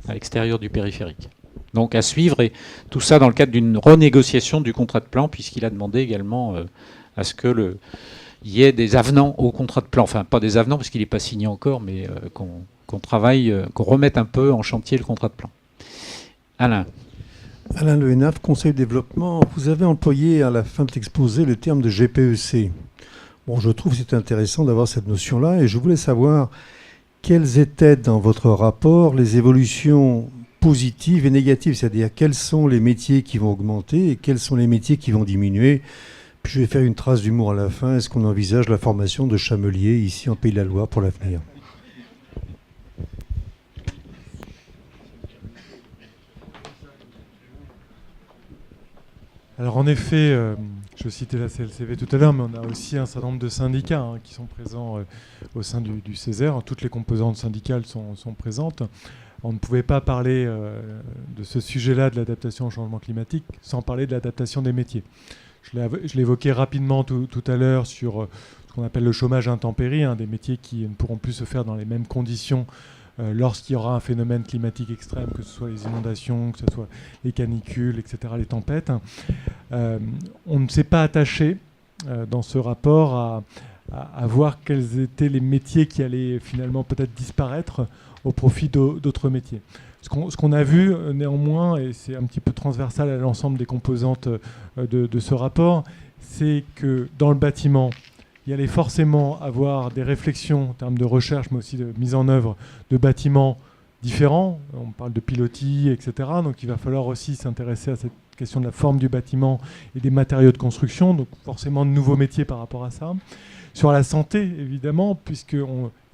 à l'extérieur du périphérique. Donc à suivre, et tout ça dans le cadre d'une renégociation du contrat de plan, puisqu'il a demandé également à ce qu'il y ait des avenants au contrat de plan. Enfin, pas des avenants, parce qu'il n'est pas signé encore, mais qu'on travaille, qu'on remette un peu en chantier le contrat de plan. Alain. Alain Le Hénaf, Conseil de développement. Vous avez employé à la fin de l'exposé le terme de GPEC. Bon, je trouve que c'est intéressant d'avoir cette notion-là, et je voulais savoir quelles étaient dans votre rapport les évolutions positives et négatives, c'est-à-dire quels sont les métiers qui vont augmenter et quels sont les métiers qui vont diminuer. Puis je vais faire une trace d'humour à la fin. Est-ce qu'on envisage la formation de chameliers ici en Pays de la Loire pour l'avenir ? Alors en effet, je citais la CLCV tout à l'heure, mais on a aussi un certain nombre de syndicats qui sont présents au sein du Césaire. Toutes les composantes syndicales sont présentes. On ne pouvait pas parler de ce sujet-là, de l'adaptation au changement climatique, sans parler de l'adaptation des métiers. Je l'évoquais rapidement tout à l'heure sur ce qu'on appelle le chômage intempérie, des métiers qui ne pourront plus se faire dans les mêmes conditions lorsqu'il y aura un phénomène climatique extrême, que ce soit les inondations, que ce soit les canicules, etc., les tempêtes. On ne s'est pas attaché dans ce rapport à voir quels étaient les métiers qui allaient finalement peut-être disparaître au profit d'autres métiers. Ce qu'on a vu néanmoins, et c'est un petit peu transversal à l'ensemble des composantes de ce rapport, c'est que dans le bâtiment, il y allait forcément avoir des réflexions en termes de recherche, mais aussi de mise en œuvre de bâtiments différents. On parle de pilotis, etc. Donc il va falloir aussi s'intéresser à cette question de la forme du bâtiment et des matériaux de construction. Donc forcément de nouveaux métiers par rapport à ça. Sur la santé, évidemment,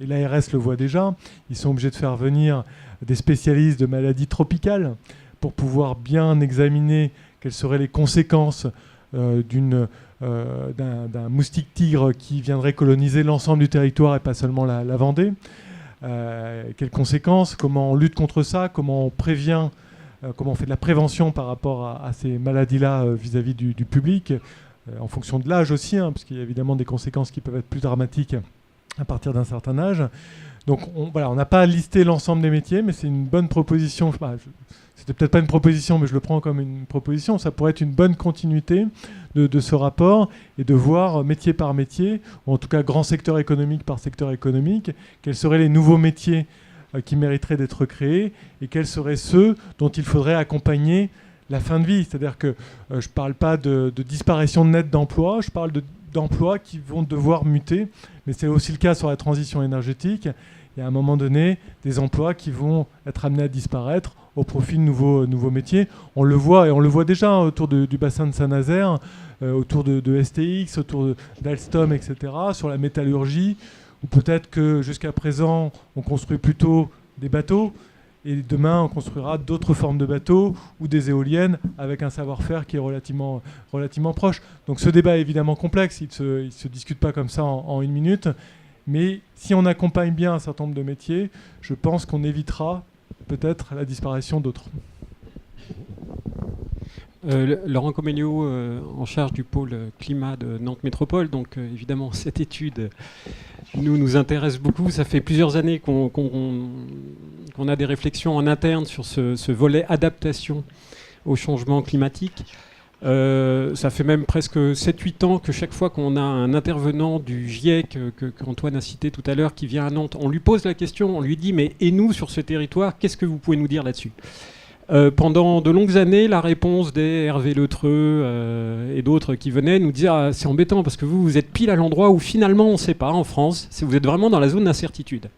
et l'ARS le voit déjà, ils sont obligés de faire venir des spécialistes de maladies tropicales pour pouvoir bien examiner quelles seraient les conséquences d'un moustique tigre qui viendrait coloniser l'ensemble du territoire et pas seulement la Vendée. Quelles conséquences, comment on lutte contre ça, comment on prévient, comment on fait de la prévention par rapport à ces maladies-là vis-à-vis du public, en fonction de l'âge aussi, parce qu'il y a évidemment des conséquences qui peuvent être plus dramatiques à partir d'un certain âge. Donc on n'a pas listé l'ensemble des métiers, mais c'est une bonne proposition. C'était peut-être pas une proposition, mais je le prends comme une proposition. Ça pourrait être une bonne continuité de ce rapport et de voir métier par métier, ou en tout cas grand secteur économique par secteur économique, quels seraient les nouveaux métiers qui mériteraient d'être créés et quels seraient ceux dont il faudrait accompagner la fin de vie. C'est-à-dire que je ne parle pas de disparition nette d'emplois, je parle d'emplois qui vont devoir muter, mais c'est aussi le cas sur la transition énergétique. Il y a à un moment donné des emplois qui vont être amenés à disparaître au profit de nouveaux métiers. On le voit, et on le voit déjà autour du bassin de Saint-Nazaire, autour de STX, autour d'Alstom, etc., sur la métallurgie, où peut-être que jusqu'à présent, on construit plutôt des bateaux, et demain, on construira d'autres formes de bateaux ou des éoliennes avec un savoir-faire qui est relativement proche. Donc ce débat est évidemment complexe, il ne se discute pas comme ça en une minute, mais si on accompagne bien un certain nombre de métiers, je pense qu'on évitera peut-être la disparition d'autres. Laurent Comeniot, en charge du pôle climat de Nantes Métropole. Donc évidemment, cette étude nous intéresse beaucoup. Ça fait plusieurs années qu'on a des réflexions en interne sur ce volet adaptation au changement climatique. Ça fait même presque 7-8 ans que chaque fois qu'on a un intervenant du GIEC qu'Antoine a cité tout à l'heure qui vient à Nantes, on lui pose la question, on lui dit mais et nous sur ce territoire, qu'est-ce que vous pouvez nous dire là-dessus ? Pendant de longues années, la réponse des Hervé Letreux et d'autres qui venaient nous dire ah, c'est embêtant parce que vous êtes pile à l'endroit où finalement on ne sait pas en France, vous êtes vraiment dans la zone d'incertitude.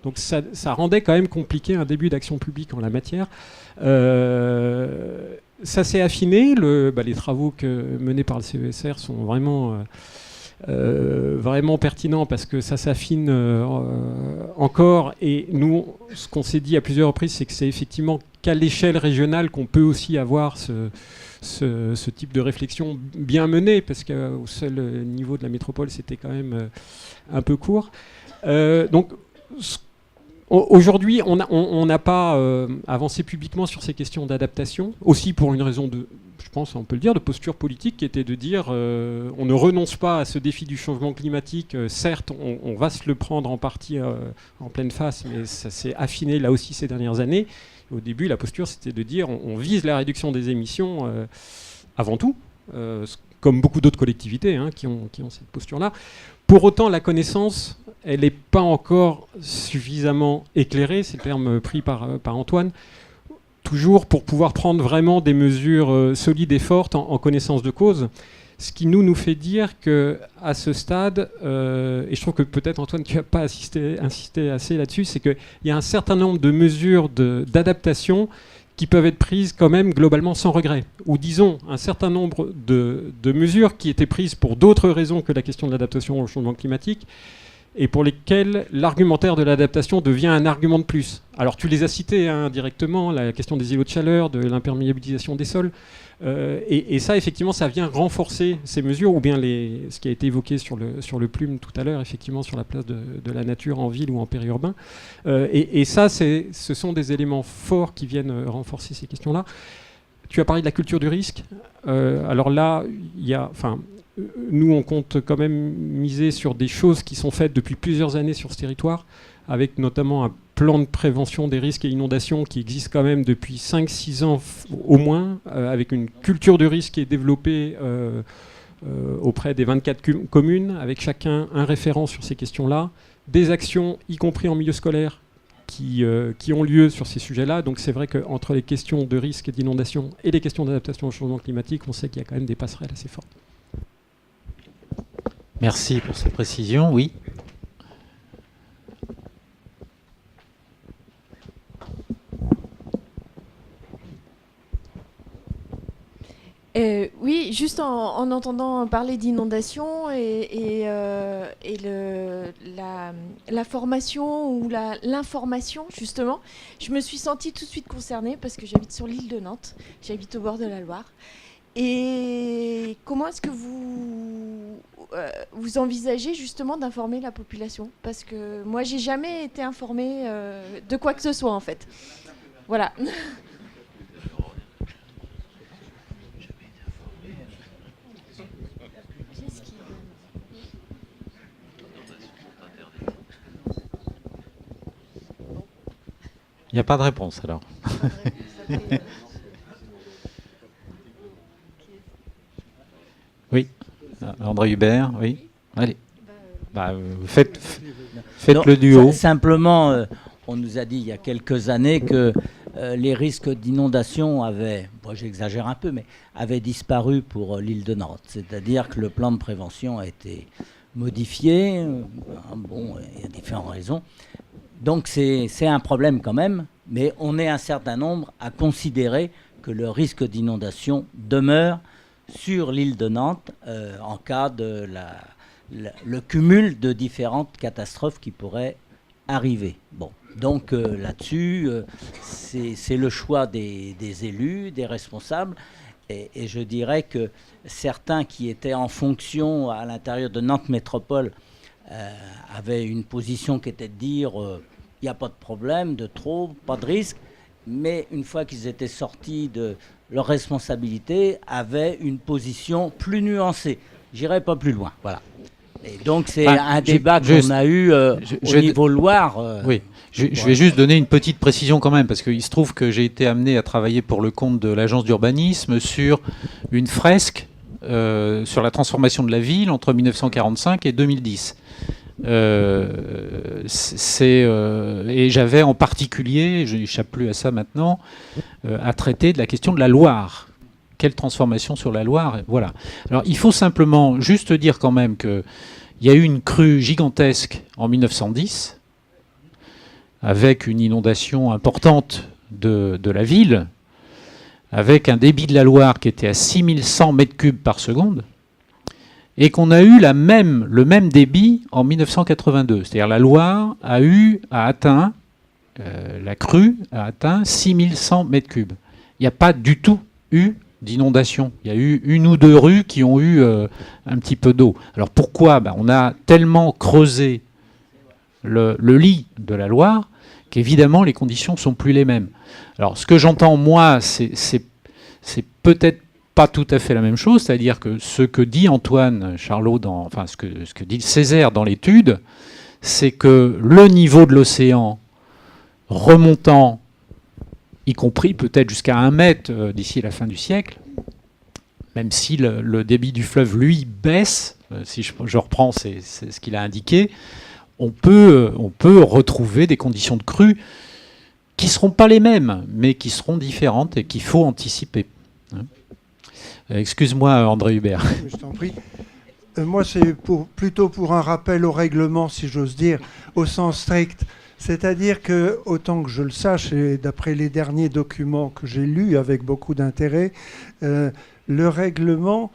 Donc ça rendait quand même compliqué un début d'action publique en la matière. Ça s'est affiné, les travaux menés par le CESR sont vraiment pertinent parce que ça s'affine encore. Et nous, ce qu'on s'est dit à plusieurs reprises, c'est que c'est effectivement qu'à l'échelle régionale qu'on peut aussi avoir ce type de réflexion bien menée, parce qu'au seul niveau de la métropole, c'était quand même un peu court. Donc, aujourd'hui, on n'a pas avancé publiquement sur ces questions d'adaptation, aussi pour une raison de, je pense, on peut le dire, de posture politique, qui était de dire on ne renonce pas à ce défi du changement climatique. Certes, on va se le prendre en partie en pleine face, mais ça s'est affiné là aussi ces dernières années. Au début, la posture, c'était de dire on vise la réduction des émissions avant tout, comme beaucoup d'autres collectivités qui ont cette posture-là. Pour autant, la connaissance, elle n'est pas encore suffisamment éclairée, c'est le terme pris par Antoine, toujours pour pouvoir prendre vraiment des mesures solides et fortes en connaissance de cause. Ce qui nous fait dire qu'à ce stade, et je trouve que peut-être Antoine, tu n'as pas insisté assez là-dessus, c'est qu'il y a un certain nombre de mesures d'adaptation qui peuvent être prises quand même globalement sans regret. Ou disons, un certain nombre de mesures qui étaient prises pour d'autres raisons que la question de l'adaptation au changement climatique, et pour lesquels l'argumentaire de l'adaptation devient un argument de plus. Alors tu les as cités directement, la question des îlots de chaleur, de l'imperméabilisation des sols, et ça effectivement ça vient renforcer ces mesures, ou bien ce qui a été évoqué sur le plume tout à l'heure, effectivement sur la place de la nature en ville ou en périurbain, et ça ce sont des éléments forts qui viennent renforcer ces questions-là. Tu as parlé de la culture du risque, alors là il y a... Nous, on compte quand même miser sur des choses qui sont faites depuis plusieurs années sur ce territoire, avec notamment un plan de prévention des risques et inondations qui existe quand même depuis 5-6 ans au moins, avec une culture du risque qui est développée auprès des 24 communes, avec chacun un référent sur ces questions-là, des actions, y compris en milieu scolaire, qui ont lieu sur ces sujets-là. Donc c'est vrai qu'entre les questions de risque et d'inondation et les questions d'adaptation au changement climatique, on sait qu'il y a quand même des passerelles assez fortes. Merci pour cette précision, oui. Oui, juste en entendant parler d'inondation et la formation ou l'information, justement, je me suis sentie tout de suite concernée parce que j'habite sur l'île de Nantes, j'habite au bord de la Loire. Et comment est-ce que vous envisagez justement d'informer la population? Parce que moi, j'ai jamais été informée de quoi que ce soit, en fait. Voilà. Il n'y a pas de réponse, alors. Oui, André Hubert, oui. Allez, faites le duo. Simplement, on nous a dit il y a quelques années que les risques d'inondation avaient, j'exagère un peu, mais avaient disparu pour l'île de Nantes. C'est-à-dire que le plan de prévention a été modifié. Il y a différentes raisons. Donc c'est un problème quand même, mais on est un certain nombre à considérer que le risque d'inondation demeure sur l'île de Nantes en cas de le cumul de différentes catastrophes qui pourraient arriver. Bon, donc là-dessus, c'est le choix des élus, des responsables, et je dirais que certains qui étaient en fonction à l'intérieur de Nantes Métropole avaient une position qui était de dire il n'y a pas de problème, de trop, pas de risque, mais une fois qu'ils étaient sortis de leurs responsabilités, avaient une position plus nuancée. J'irai pas plus loin, voilà. Et donc c'est un débat qu'on a eu au niveau Loire. Oui, je vais juste donner une petite précision quand même, parce qu'il se trouve que j'ai été amené à travailler pour le compte de l'agence d'urbanisme sur une fresque sur la transformation de la ville entre 1945 et 2010. Et j'avais en particulier, je n'échappe plus à ça maintenant, à traiter de la question de la Loire. Quelle transformation sur la Loire, voilà. Alors il faut simplement juste dire quand même qu'il y a eu une crue gigantesque en 1910, avec une inondation importante de la ville, avec un débit de la Loire qui était à 6100 mètres cubes par seconde, et qu'on a eu le même débit en 1982. C'est-à-dire la Loire a atteint, la crue a atteint 6100 mètres cubes. Il n'y a pas du tout eu d'inondation. Il y a eu une ou deux rues qui ont eu un petit peu d'eau. Alors pourquoi ? On a tellement creusé le lit de la Loire qu'évidemment les conditions ne sont plus les mêmes. Alors ce que j'entends moi, c'est peut-être pas tout à fait la même chose, c'est-à-dire que ce que dit Antoine Charlot, ce que dit Césaire dans l'étude, c'est que le niveau de l'océan remontant, y compris peut-être jusqu'à 1 mètre d'ici la fin du siècle, même si le débit du fleuve, lui, baisse, si je reprends c'est ce qu'il a indiqué, on peut retrouver des conditions de crue qui ne seront pas les mêmes, mais qui seront différentes et qu'il faut anticiper. Excuse-moi, André Hubert. Je t'en prie. Moi, c'est plutôt pour un rappel au règlement, si j'ose dire, au sens strict. C'est-à-dire que, autant que je le sache, et d'après les derniers documents que j'ai lus avec beaucoup d'intérêt, le règlement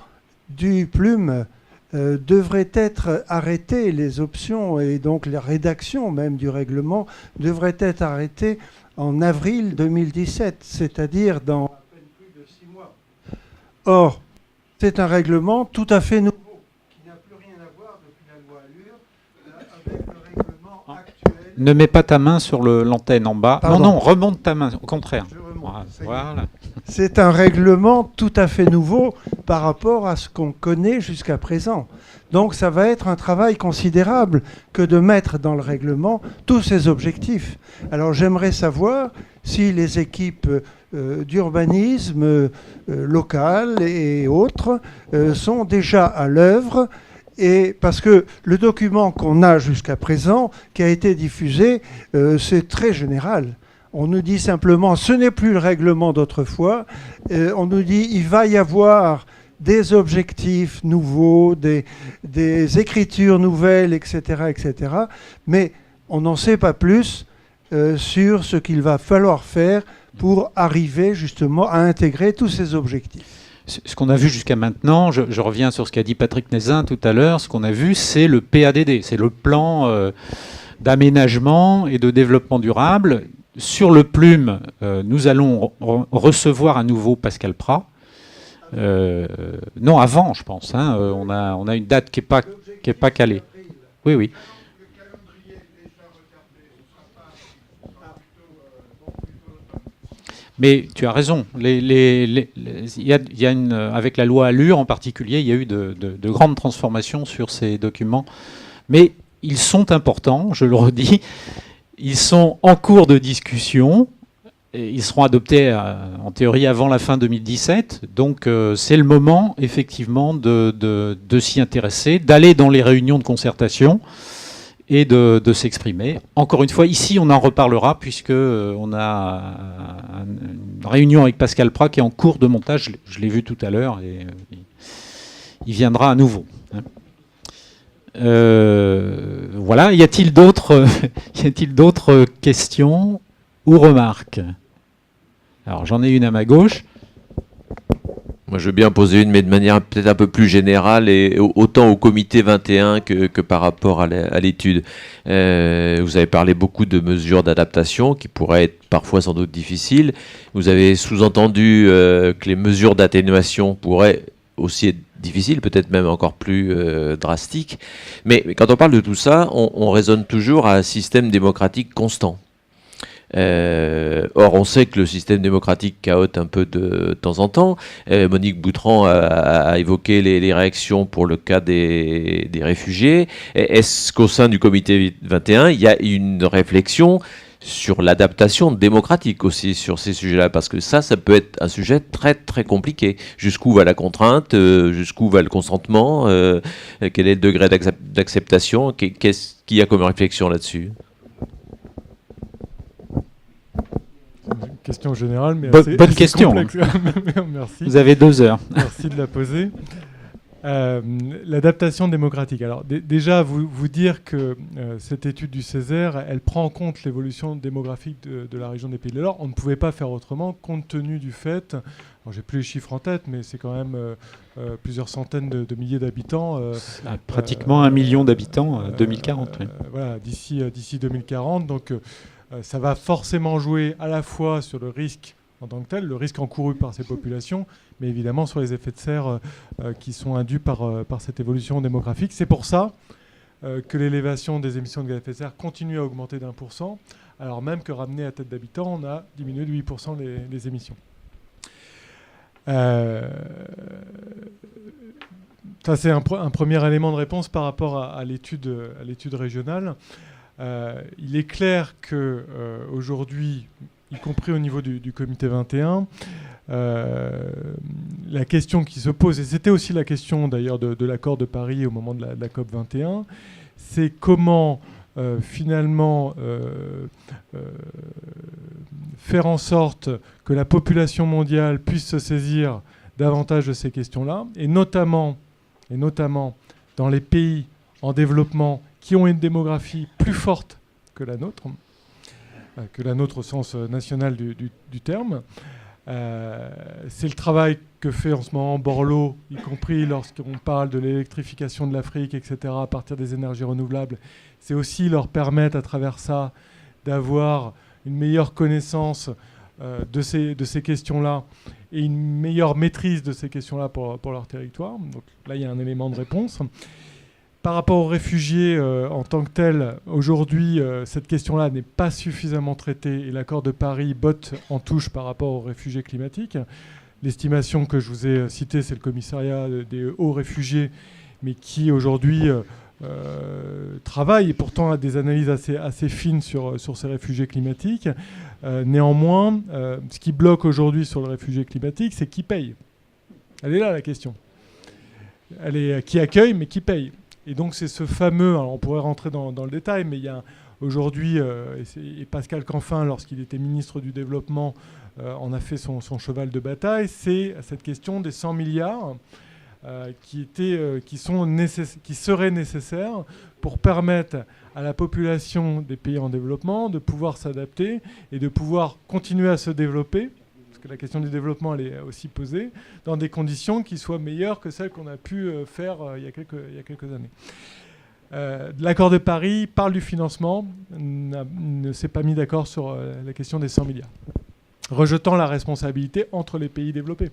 du Plume devrait être arrêté, les options et donc la rédaction même du règlement devrait être arrêtée en avril 2017, c'est-à-dire dans à peine plus de 6 mois. Or, c'est un règlement tout à fait nouveau, qui n'a plus rien à voir depuis la loi Allure avec le règlement actuel. Ne mets pas ta main sur l'antenne en bas. Pardon. Non, remonte ta main, au contraire. Voilà. C'est un règlement tout à fait nouveau par rapport à ce qu'on connaît jusqu'à présent. Donc ça va être un travail considérable que de mettre dans le règlement tous ces objectifs. Alors j'aimerais savoir si les équipes d'urbanisme local et autres sont déjà à l'œuvre. Et parce que le document qu'on a jusqu'à présent, qui a été diffusé, c'est très général. On nous dit simplement, ce n'est plus le règlement d'autrefois. On nous dit, il va y avoir des objectifs nouveaux, des écritures nouvelles, etc., etc. Mais on n'en sait pas plus sur ce qu'il va falloir faire pour arriver justement à intégrer tous ces objectifs. Ce qu'on a vu jusqu'à maintenant, je reviens sur ce qu'a dit Patrick Nézin tout à l'heure, ce qu'on a vu, c'est le PADD, c'est le plan d'aménagement et de développement durable. Sur le Plume, nous allons recevoir à nouveau Pascal Prat. Non, avant, je pense. On a une date qui n'est pas calée. Oui, oui. Mais tu as raison. Avec la loi Allure en particulier, il y a eu de grandes transformations sur ces documents. Mais ils sont importants, je le redis. Ils sont en cours de discussion. Et ils seront adoptés en théorie avant la fin 2017. Donc c'est le moment effectivement de s'y intéresser, d'aller dans les réunions de concertation et de s'exprimer. Encore une fois, ici on en reparlera puisque on a une réunion avec Pascal Prat qui est en cours de montage. Je l'ai vu tout à l'heure et il viendra à nouveau. Voilà. Y a-t-il d'autres questions ou remarques? Alors j'en ai une à ma gauche. Moi, je veux bien poser une, mais de manière peut-être un peu plus générale, et autant au comité 21 que par rapport à l'étude. Vous avez parlé beaucoup de mesures d'adaptation qui pourraient être parfois sans doute difficiles. Vous avez sous-entendu que les mesures d'atténuation pourraient aussi être difficiles, peut-être même encore plus drastiques. Mais quand on parle de tout ça, on raisonne toujours à un système démocratique constant. Or, on sait que le système démocratique cahote un peu de temps en temps. Monique Boutran a évoqué les réactions pour le cas des réfugiés. Est-ce qu'au sein du comité 21, il y a une réflexion sur l'adaptation démocratique aussi sur ces sujets-là, parce que ça peut être un sujet très très compliqué. Jusqu'où va la contrainte, jusqu'où va le consentement, quel est le degré d'acceptation, qu'est-ce qu'il y a comme réflexion là-dessus? Une question générale, mais bonne question. Merci. Vous avez 2 heures. Merci de la poser. L'adaptation démocratique. Alors déjà, vous dire que cette étude du Césaire, elle prend en compte l'évolution démographique de la région des Pays de la Loire. On ne pouvait pas faire autrement, compte tenu du fait, alors j'ai plus les chiffres en tête, mais c'est quand même plusieurs centaines de milliers d'habitants. Pratiquement 1 million d'habitants 2040. Oui. Voilà, d'ici 2040. Donc ça va forcément jouer à la fois sur le risque en tant que tel, le risque encouru par ces populations, mais évidemment sur les effets de serre qui sont induits par cette évolution démographique. C'est pour ça que l'élévation des émissions de gaz à effet de serre continue à augmenter d'1%, alors même que ramené à tête d'habitant, on a diminué de 8% les émissions. Ça, c'est un premier élément de réponse par rapport à l'étude régionale. Il est clair qu'aujourd'hui, y compris au niveau du comité 21, la question qui se pose, et c'était aussi la question d'ailleurs de l'accord de Paris au moment de la COP 21, c'est comment finalement faire en sorte que la population mondiale puisse se saisir davantage de ces questions-là, et notamment dans les pays en développement qui ont une démographie plus forte que la nôtre au sens national du terme. C'est le travail que fait en ce moment Borloo, y compris lorsqu'on parle de l'électrification de l'Afrique, etc., à partir des énergies renouvelables. C'est aussi leur permettre, à travers ça, d'avoir une meilleure connaissance de ces questions-là et une meilleure maîtrise de ces questions-là pour leur territoire. Donc là, il y a un élément de réponse. Par rapport aux réfugiés en tant que tels, aujourd'hui, cette question-là n'est pas suffisamment traitée et l'accord de Paris botte en touche par rapport aux réfugiés climatiques. L'estimation que je vous ai citée, c'est le commissariat des hauts réfugiés, mais qui aujourd'hui travaille et pourtant a des analyses assez fines sur ces réfugiés climatiques. Néanmoins, ce qui bloque aujourd'hui sur le réfugié climatique, c'est qui paye. Elle est là la question. Elle est qui accueille, mais qui paye. Et donc c'est ce fameux, alors on pourrait rentrer dans le détail, mais il y a aujourd'hui, et Pascal Canfin, lorsqu'il était ministre du Développement, en a fait son cheval de bataille, c'est cette question des 100 milliards qui seraient nécessaires pour permettre à la population des pays en développement de pouvoir s'adapter et de pouvoir continuer à se développer, parce que la question du développement, elle est aussi posée, dans des conditions qui soient meilleures que celles qu'on a pu faire il y a quelques années. L'accord de Paris parle du financement, ne s'est pas mis d'accord sur la question des 100 milliards, rejetant la responsabilité entre les pays développés.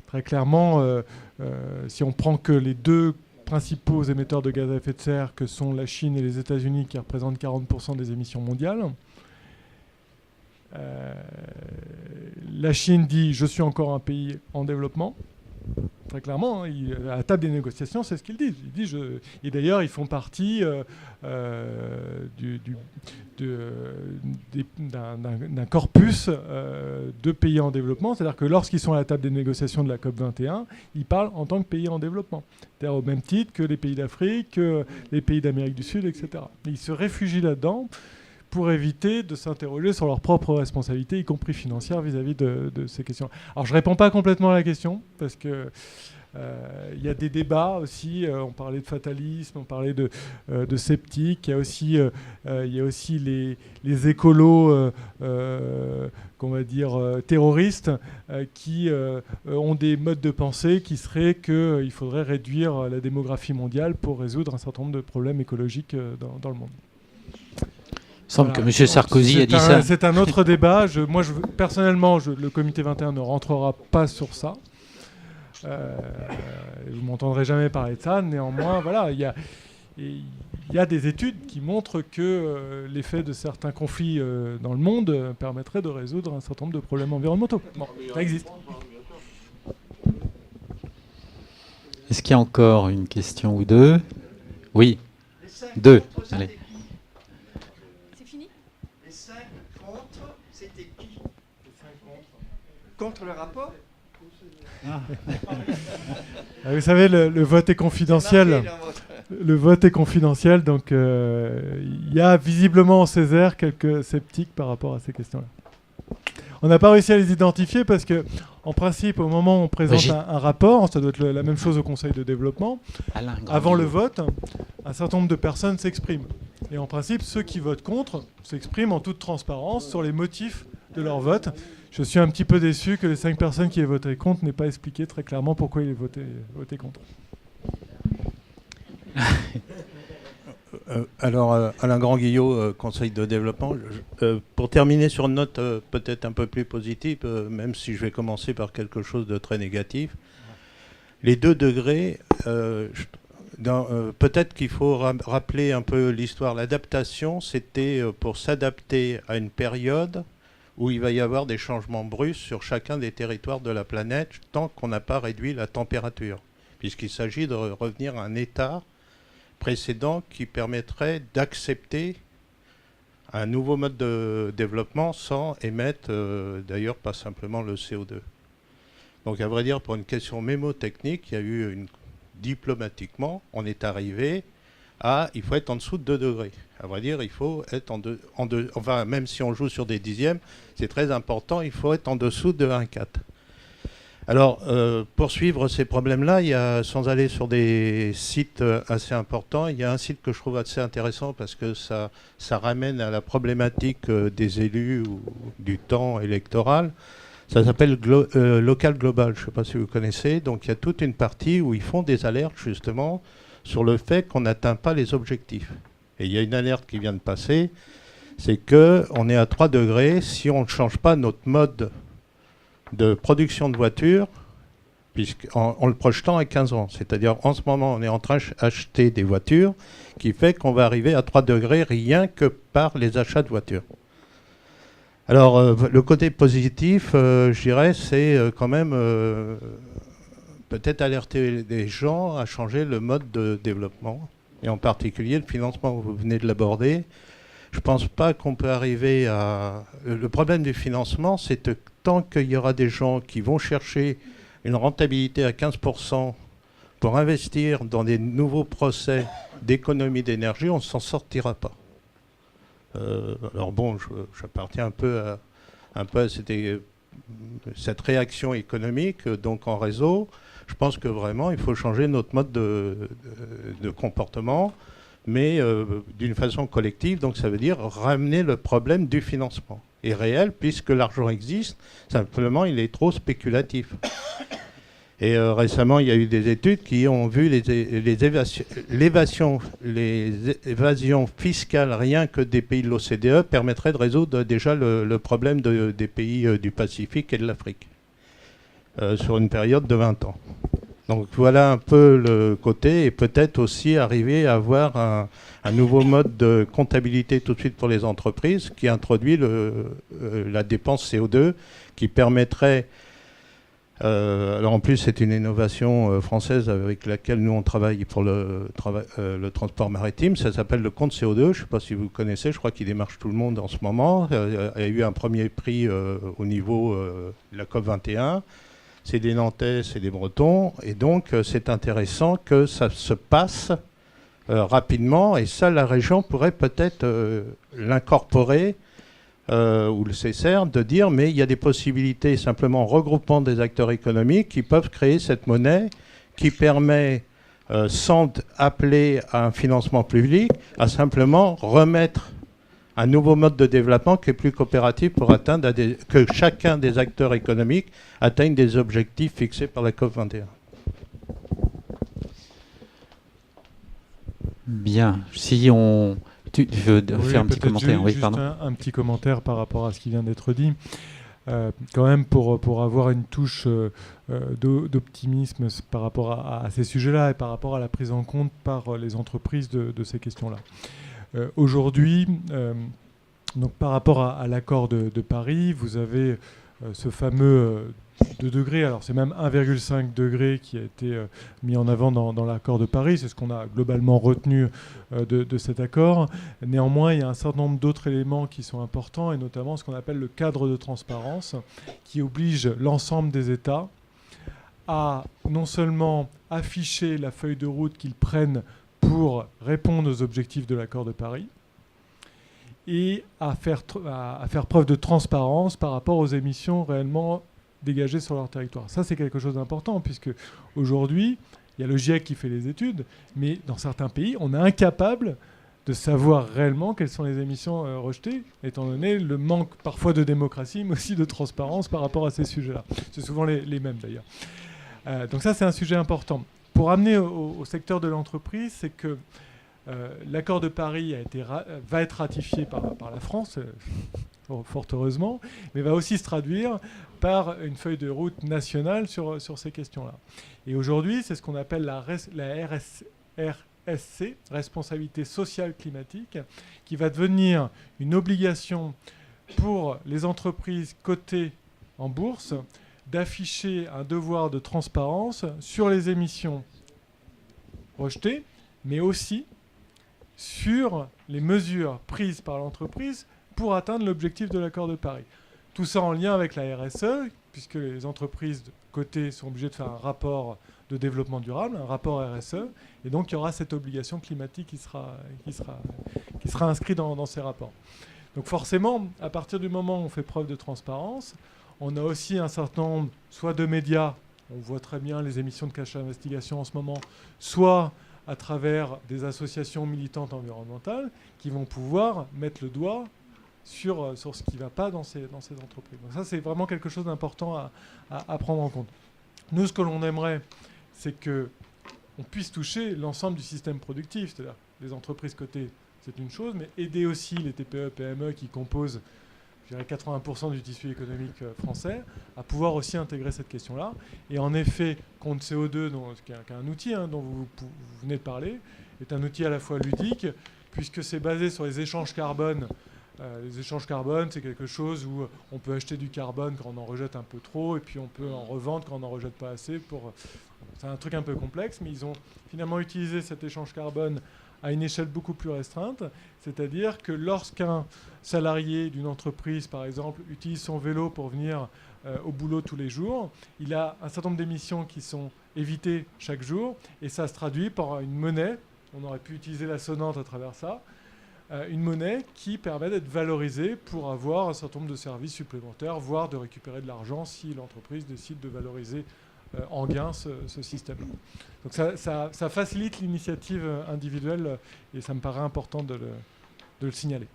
Très clairement, si on prend que les deux principaux émetteurs de gaz à effet de serre, que sont la Chine et les États-Unis, qui représentent 40% des émissions mondiales, la Chine dit « je suis encore un pays en développement ». Très clairement, à la table des négociations, c'est ce qu'ils disent. Et d'ailleurs, ils font partie d'un corpus de pays en développement. C'est-à-dire que lorsqu'ils sont à la table des négociations de la COP 21, ils parlent en tant que pays en développement. C'est-à-dire au même titre que les pays d'Afrique, que les pays d'Amérique du Sud, etc. Et ils se réfugient là-dedans pour éviter de s'interroger sur leurs propres responsabilités, y compris financières, vis-à-vis de ces questions. Alors, je ne réponds pas complètement à la question, parce que il y a des débats aussi. On parlait de fatalisme, on parlait de sceptiques. Il y a aussi les écolos, qu'on va dire, terroristes, qui ont des modes de pensée qui seraient qu'il faudrait réduire la démographie mondiale pour résoudre un certain nombre de problèmes écologiques dans le monde. Il semble que M. Sarkozy a dit ça. C'est un autre débat. Personnellement, le comité 21 ne rentrera pas sur ça. Vous ne m'entendrez jamais parler de ça. Néanmoins, voilà, il y a des études qui montrent que l'effet de certains conflits dans le monde permettrait de résoudre un certain nombre de problèmes environnementaux. Bon, ça existe. Est-ce qu'il y a encore une question ou deux? Oui, deux. Allez. C'est fini? Les 5 Contre, c'était qui? Contre le rapport? Vous savez, le vote est confidentiel. Le vote est confidentiel, donc il y a visiblement en Césaire quelques sceptiques par rapport à ces questions-là. On n'a pas réussi à les identifier parce que, en principe, au moment où on présente un rapport, ça doit être la même chose au Conseil de développement, avant le vote, un certain nombre de personnes s'expriment. Et en principe, ceux qui votent contre s'expriment en toute transparence sur les motifs de leur vote. Je suis un petit peu déçu que les 5 personnes qui aient voté contre n'aient pas expliqué très clairement pourquoi ils aient voté contre. Alors, Alain Grand-Guillot, Conseil de développement. Pour terminer sur une note peut-être un peu plus positive, même si je vais commencer par quelque chose de très négatif, les 2 degrés, peut-être qu'il faut rappeler un peu l'histoire. L'adaptation, c'était pour s'adapter à une période où il va y avoir des changements brusques sur chacun des territoires de la planète tant qu'on n'a pas réduit la température, puisqu'il s'agit de revenir à un état précédent qui permettrait d'accepter un nouveau mode de développement sans émettre, d'ailleurs, pas simplement le CO2. Donc, à vrai dire, pour une question mémotechnique, il y a eu diplomatiquement, on est arrivé à, il faut être en dessous de 2 degrés. À vrai dire, il faut être enfin, même si on joue sur des dixièmes, c'est très important, il faut être en dessous de 1,4. Alors, pour suivre ces problèmes-là, sans aller sur des sites assez importants, il y a un site que je trouve assez intéressant parce que ça ramène à la problématique des élus ou du temps électoral. Ça s'appelle Local Global, je ne sais pas si vous connaissez. Donc, il y a toute une partie où ils font des alertes, justement, sur le fait qu'on n'atteint pas les objectifs. Et il y a une alerte qui vient de passer, c'est qu'on est à 3 degrés si on ne change pas notre mode de production de voitures, en le projetant à 15 ans. C'est-à-dire, en ce moment, on est en train d'acheter des voitures, qui fait qu'on va arriver à 3 degrés rien que par les achats de voitures. Alors, le côté positif, je dirais, c'est quand même peut-être alerter les gens à changer le mode de développement, et en particulier le financement, vous venez de l'aborder. Je ne pense pas qu'on peut arriver à... Le problème du financement, c'est que tant qu'il y aura des gens qui vont chercher une rentabilité à 15% pour investir dans des nouveaux procès d'économie d'énergie, on ne s'en sortira pas. Alors bon, j'appartiens un peu à cette réaction économique, donc en réseau. Je pense que vraiment, il faut changer notre mode de comportement, mais d'une façon collective. Donc ça veut dire ramener le problème du financement. Et réel, puisque l'argent existe, simplement il est trop spéculatif. Et récemment, il y a eu des études qui ont vu les évasions fiscales rien que des pays de l'OCDE permettraient de résoudre déjà le problème des pays du Pacifique et de l'Afrique sur une période de 20 ans. Donc voilà un peu le côté, et peut-être aussi arriver à avoir un nouveau mode de comptabilité tout de suite pour les entreprises qui introduit la dépense CO2 qui permettrait... alors en plus, c'est une innovation française avec laquelle nous on travaille pour le transport maritime. Ça s'appelle le compte CO2. Je ne sais pas si vous connaissez, je crois qu'il démarche tout le monde en ce moment. Il y a eu un premier prix au niveau de la COP21. C'est des Nantais, c'est des Bretons. Et donc, c'est intéressant que ça se passe rapidement. Et ça, la région pourrait peut-être l'incorporer ou le CSR, de dire mais il y a des possibilités simplement en regroupant des acteurs économiques qui peuvent créer cette monnaie qui permet, sans appeler à un financement public, à simplement remettre un nouveau mode de développement qui est plus coopératif pour atteindre que chacun des acteurs économiques atteigne des objectifs fixés par la COP21. Bien. Si on... Tu veux faire un petit commentaire? Oui, pardon. Un petit commentaire par rapport à ce qui vient d'être dit. Quand même, pour avoir une touche d'optimisme par rapport à ces sujets-là et par rapport à la prise en compte par les entreprises de ces questions-là. Aujourd'hui, donc par rapport à l'accord de Paris, vous avez ce fameux 2 degrés. Alors c'est même 1,5 degré qui a été mis en avant dans l'accord de Paris. C'est ce qu'on a globalement retenu de cet accord. Néanmoins, il y a un certain nombre d'autres éléments qui sont importants, et notamment ce qu'on appelle le cadre de transparence, qui oblige l'ensemble des États à non seulement afficher la feuille de route qu'ils prennent pour répondre aux objectifs de l'accord de Paris, et à faire preuve de transparence par rapport aux émissions réellement dégagées sur leur territoire. Ça, c'est quelque chose d'important, puisque aujourd'hui, il y a le GIEC qui fait les études, mais dans certains pays, on est incapable de savoir réellement quelles sont les émissions rejetées, étant donné le manque parfois de démocratie, mais aussi de transparence par rapport à ces sujets-là. C'est souvent les mêmes, d'ailleurs. Donc ça, c'est un sujet important. Pour amener au secteur de l'entreprise, c'est que l'accord de Paris va être ratifié par la France, fort heureusement, mais va aussi se traduire par une feuille de route nationale sur ces questions-là. Et aujourd'hui, c'est ce qu'on appelle la RSC, responsabilité sociale climatique, qui va devenir une obligation pour les entreprises cotées en bourse d'afficher un devoir de transparence sur les émissions rejetées, mais aussi sur les mesures prises par l'entreprise pour atteindre l'objectif de l'accord de Paris. Tout ça en lien avec la RSE, puisque les entreprises cotées sont obligées de faire un rapport de développement durable, un rapport RSE, et donc il y aura cette obligation climatique qui sera inscrite dans ces rapports. Donc forcément, à partir du moment où on fait preuve de transparence, on a aussi un certain nombre, soit de médias, on voit très bien les émissions de cache d'investigation en ce moment, soit à travers des associations militantes environnementales qui vont pouvoir mettre le doigt sur ce qui ne va pas dans ces entreprises. Donc ça, c'est vraiment quelque chose d'important à prendre en compte. Nous, ce que l'on aimerait, c'est qu'on puisse toucher l'ensemble du système productif, c'est-à-dire les entreprises cotées, c'est une chose, mais aider aussi les TPE, PME qui composent, je dirais, 80% du tissu économique français, à pouvoir aussi intégrer cette question-là. Et en effet, compte CO2, qui est un outil dont vous venez de parler, est un outil à la fois ludique, puisque c'est basé sur les échanges carbone. Les échanges carbone, c'est quelque chose où on peut acheter du carbone quand on en rejette un peu trop, et puis on peut en revendre quand on n'en rejette pas assez. C'est un truc un peu complexe, mais ils ont finalement utilisé cet échange carbone à une échelle beaucoup plus restreinte, c'est-à-dire que lorsqu'un salarié d'une entreprise, par exemple, utilise son vélo pour venir au boulot tous les jours, il a un certain nombre d'émissions qui sont évitées chaque jour, et ça se traduit par une monnaie, on aurait pu utiliser la sonnante à travers ça, une monnaie qui permet d'être valorisée pour avoir un certain nombre de services supplémentaires, voire de récupérer de l'argent si l'entreprise décide de valoriser en gain ce système-là. Donc ça facilite l'initiative individuelle et ça me paraît important de le signaler.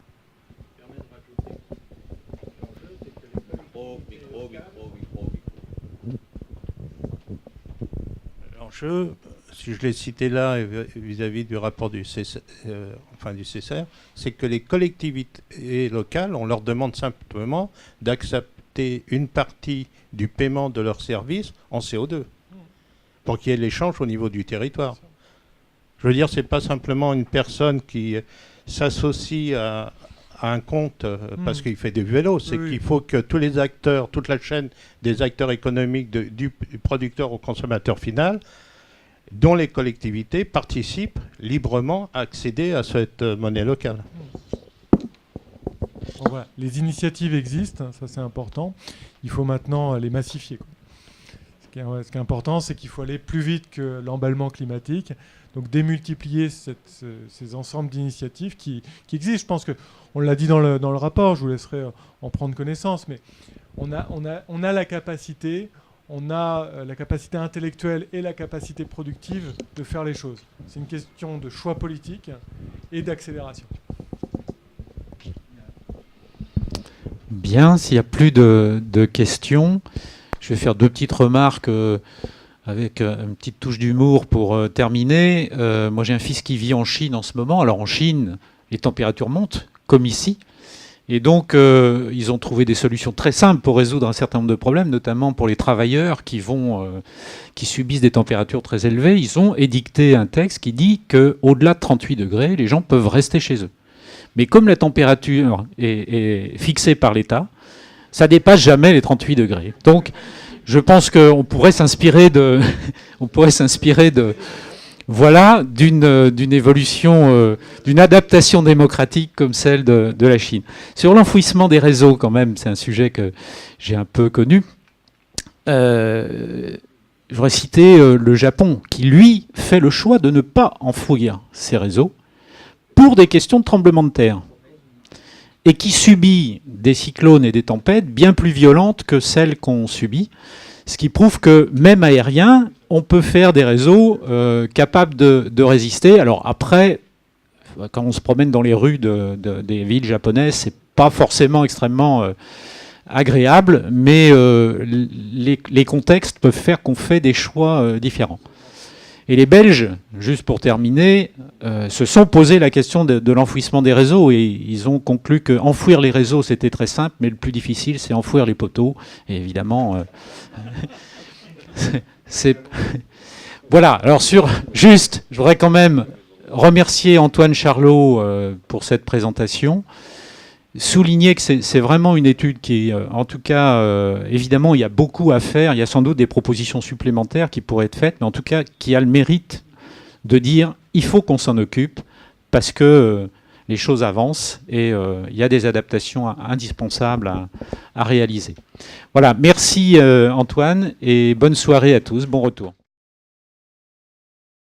L'enjeu, si je l'ai cité là vis-à-vis du rapport du CSR, c'est que les collectivités locales, on leur demande simplement d'accepter une partie du paiement de leurs services en CO2 pour qu'il y ait l'échange au niveau du territoire. Je veux dire, c'est pas simplement une personne qui s'associe à un compte parce qu'il fait du vélo, c'est qu'il faut que tous les acteurs, toute la chaîne des acteurs économiques du producteur au consommateur final, dont les collectivités participent librement à accéder à cette monnaie locale. Bon, voilà. Les initiatives existent, ça c'est important. Il faut maintenant les massifier. Ce qui est important, c'est qu'il faut aller plus vite que l'emballement climatique. Donc démultiplier ces ensembles d'initiatives qui existent. Je pense qu'on l'a dit dans le rapport, je vous laisserai en prendre connaissance, mais on a la capacité... On a la capacité intellectuelle et la capacité productive de faire les choses. C'est une question de choix politique et d'accélération. Bien, s'il n'y a plus de questions, je vais faire 2 petites remarques avec une petite touche d'humour pour terminer. Moi, j'ai un fils qui vit en Chine en ce moment. Alors en Chine, les températures montent, comme ici. Et donc, ils ont trouvé des solutions très simples pour résoudre un certain nombre de problèmes, notamment pour les travailleurs qui subissent des températures très élevées. Ils ont édicté un texte qui dit qu'au-delà de 38 degrés, les gens peuvent rester chez eux. Mais comme la température est fixée par l'État, Ça dépasse jamais les 38 degrés. Donc, je pense qu'on pourrait s'inspirer de, voilà, d'une évolution, d'une adaptation démocratique comme celle de la Chine. Sur l'enfouissement des réseaux, quand même, c'est un sujet que j'ai un peu connu. Je voudrais citer le Japon, qui, lui, fait le choix de ne pas enfouir ses réseaux pour des questions de tremblement de terre, et qui subit des cyclones et des tempêtes bien plus violentes que celles qu'on subit, ce qui prouve que même aérien, on peut faire des réseaux capables de résister. Alors après, quand on se promène dans les rues des villes japonaises, c'est pas forcément extrêmement agréable, mais les contextes peuvent faire qu'on fait des choix différents. Et les Belges, juste pour terminer, se sont posé la question de l'enfouissement des réseaux, et ils ont conclu qu'enfouir les réseaux, c'était très simple, mais le plus difficile, c'est enfouir les poteaux. Et évidemment, c'est... Voilà, alors je voudrais quand même remercier Antoine Charlot pour cette présentation, souligner que c'est vraiment une étude qui, en tout cas, évidemment, il y a beaucoup à faire, il y a sans doute des propositions supplémentaires qui pourraient être faites, mais en tout cas, qui a le mérite de dire il faut qu'on s'en occupe parce que les choses avancent et il y a des adaptations indispensables à réaliser. Voilà, merci Antoine et bonne soirée à tous, bon retour.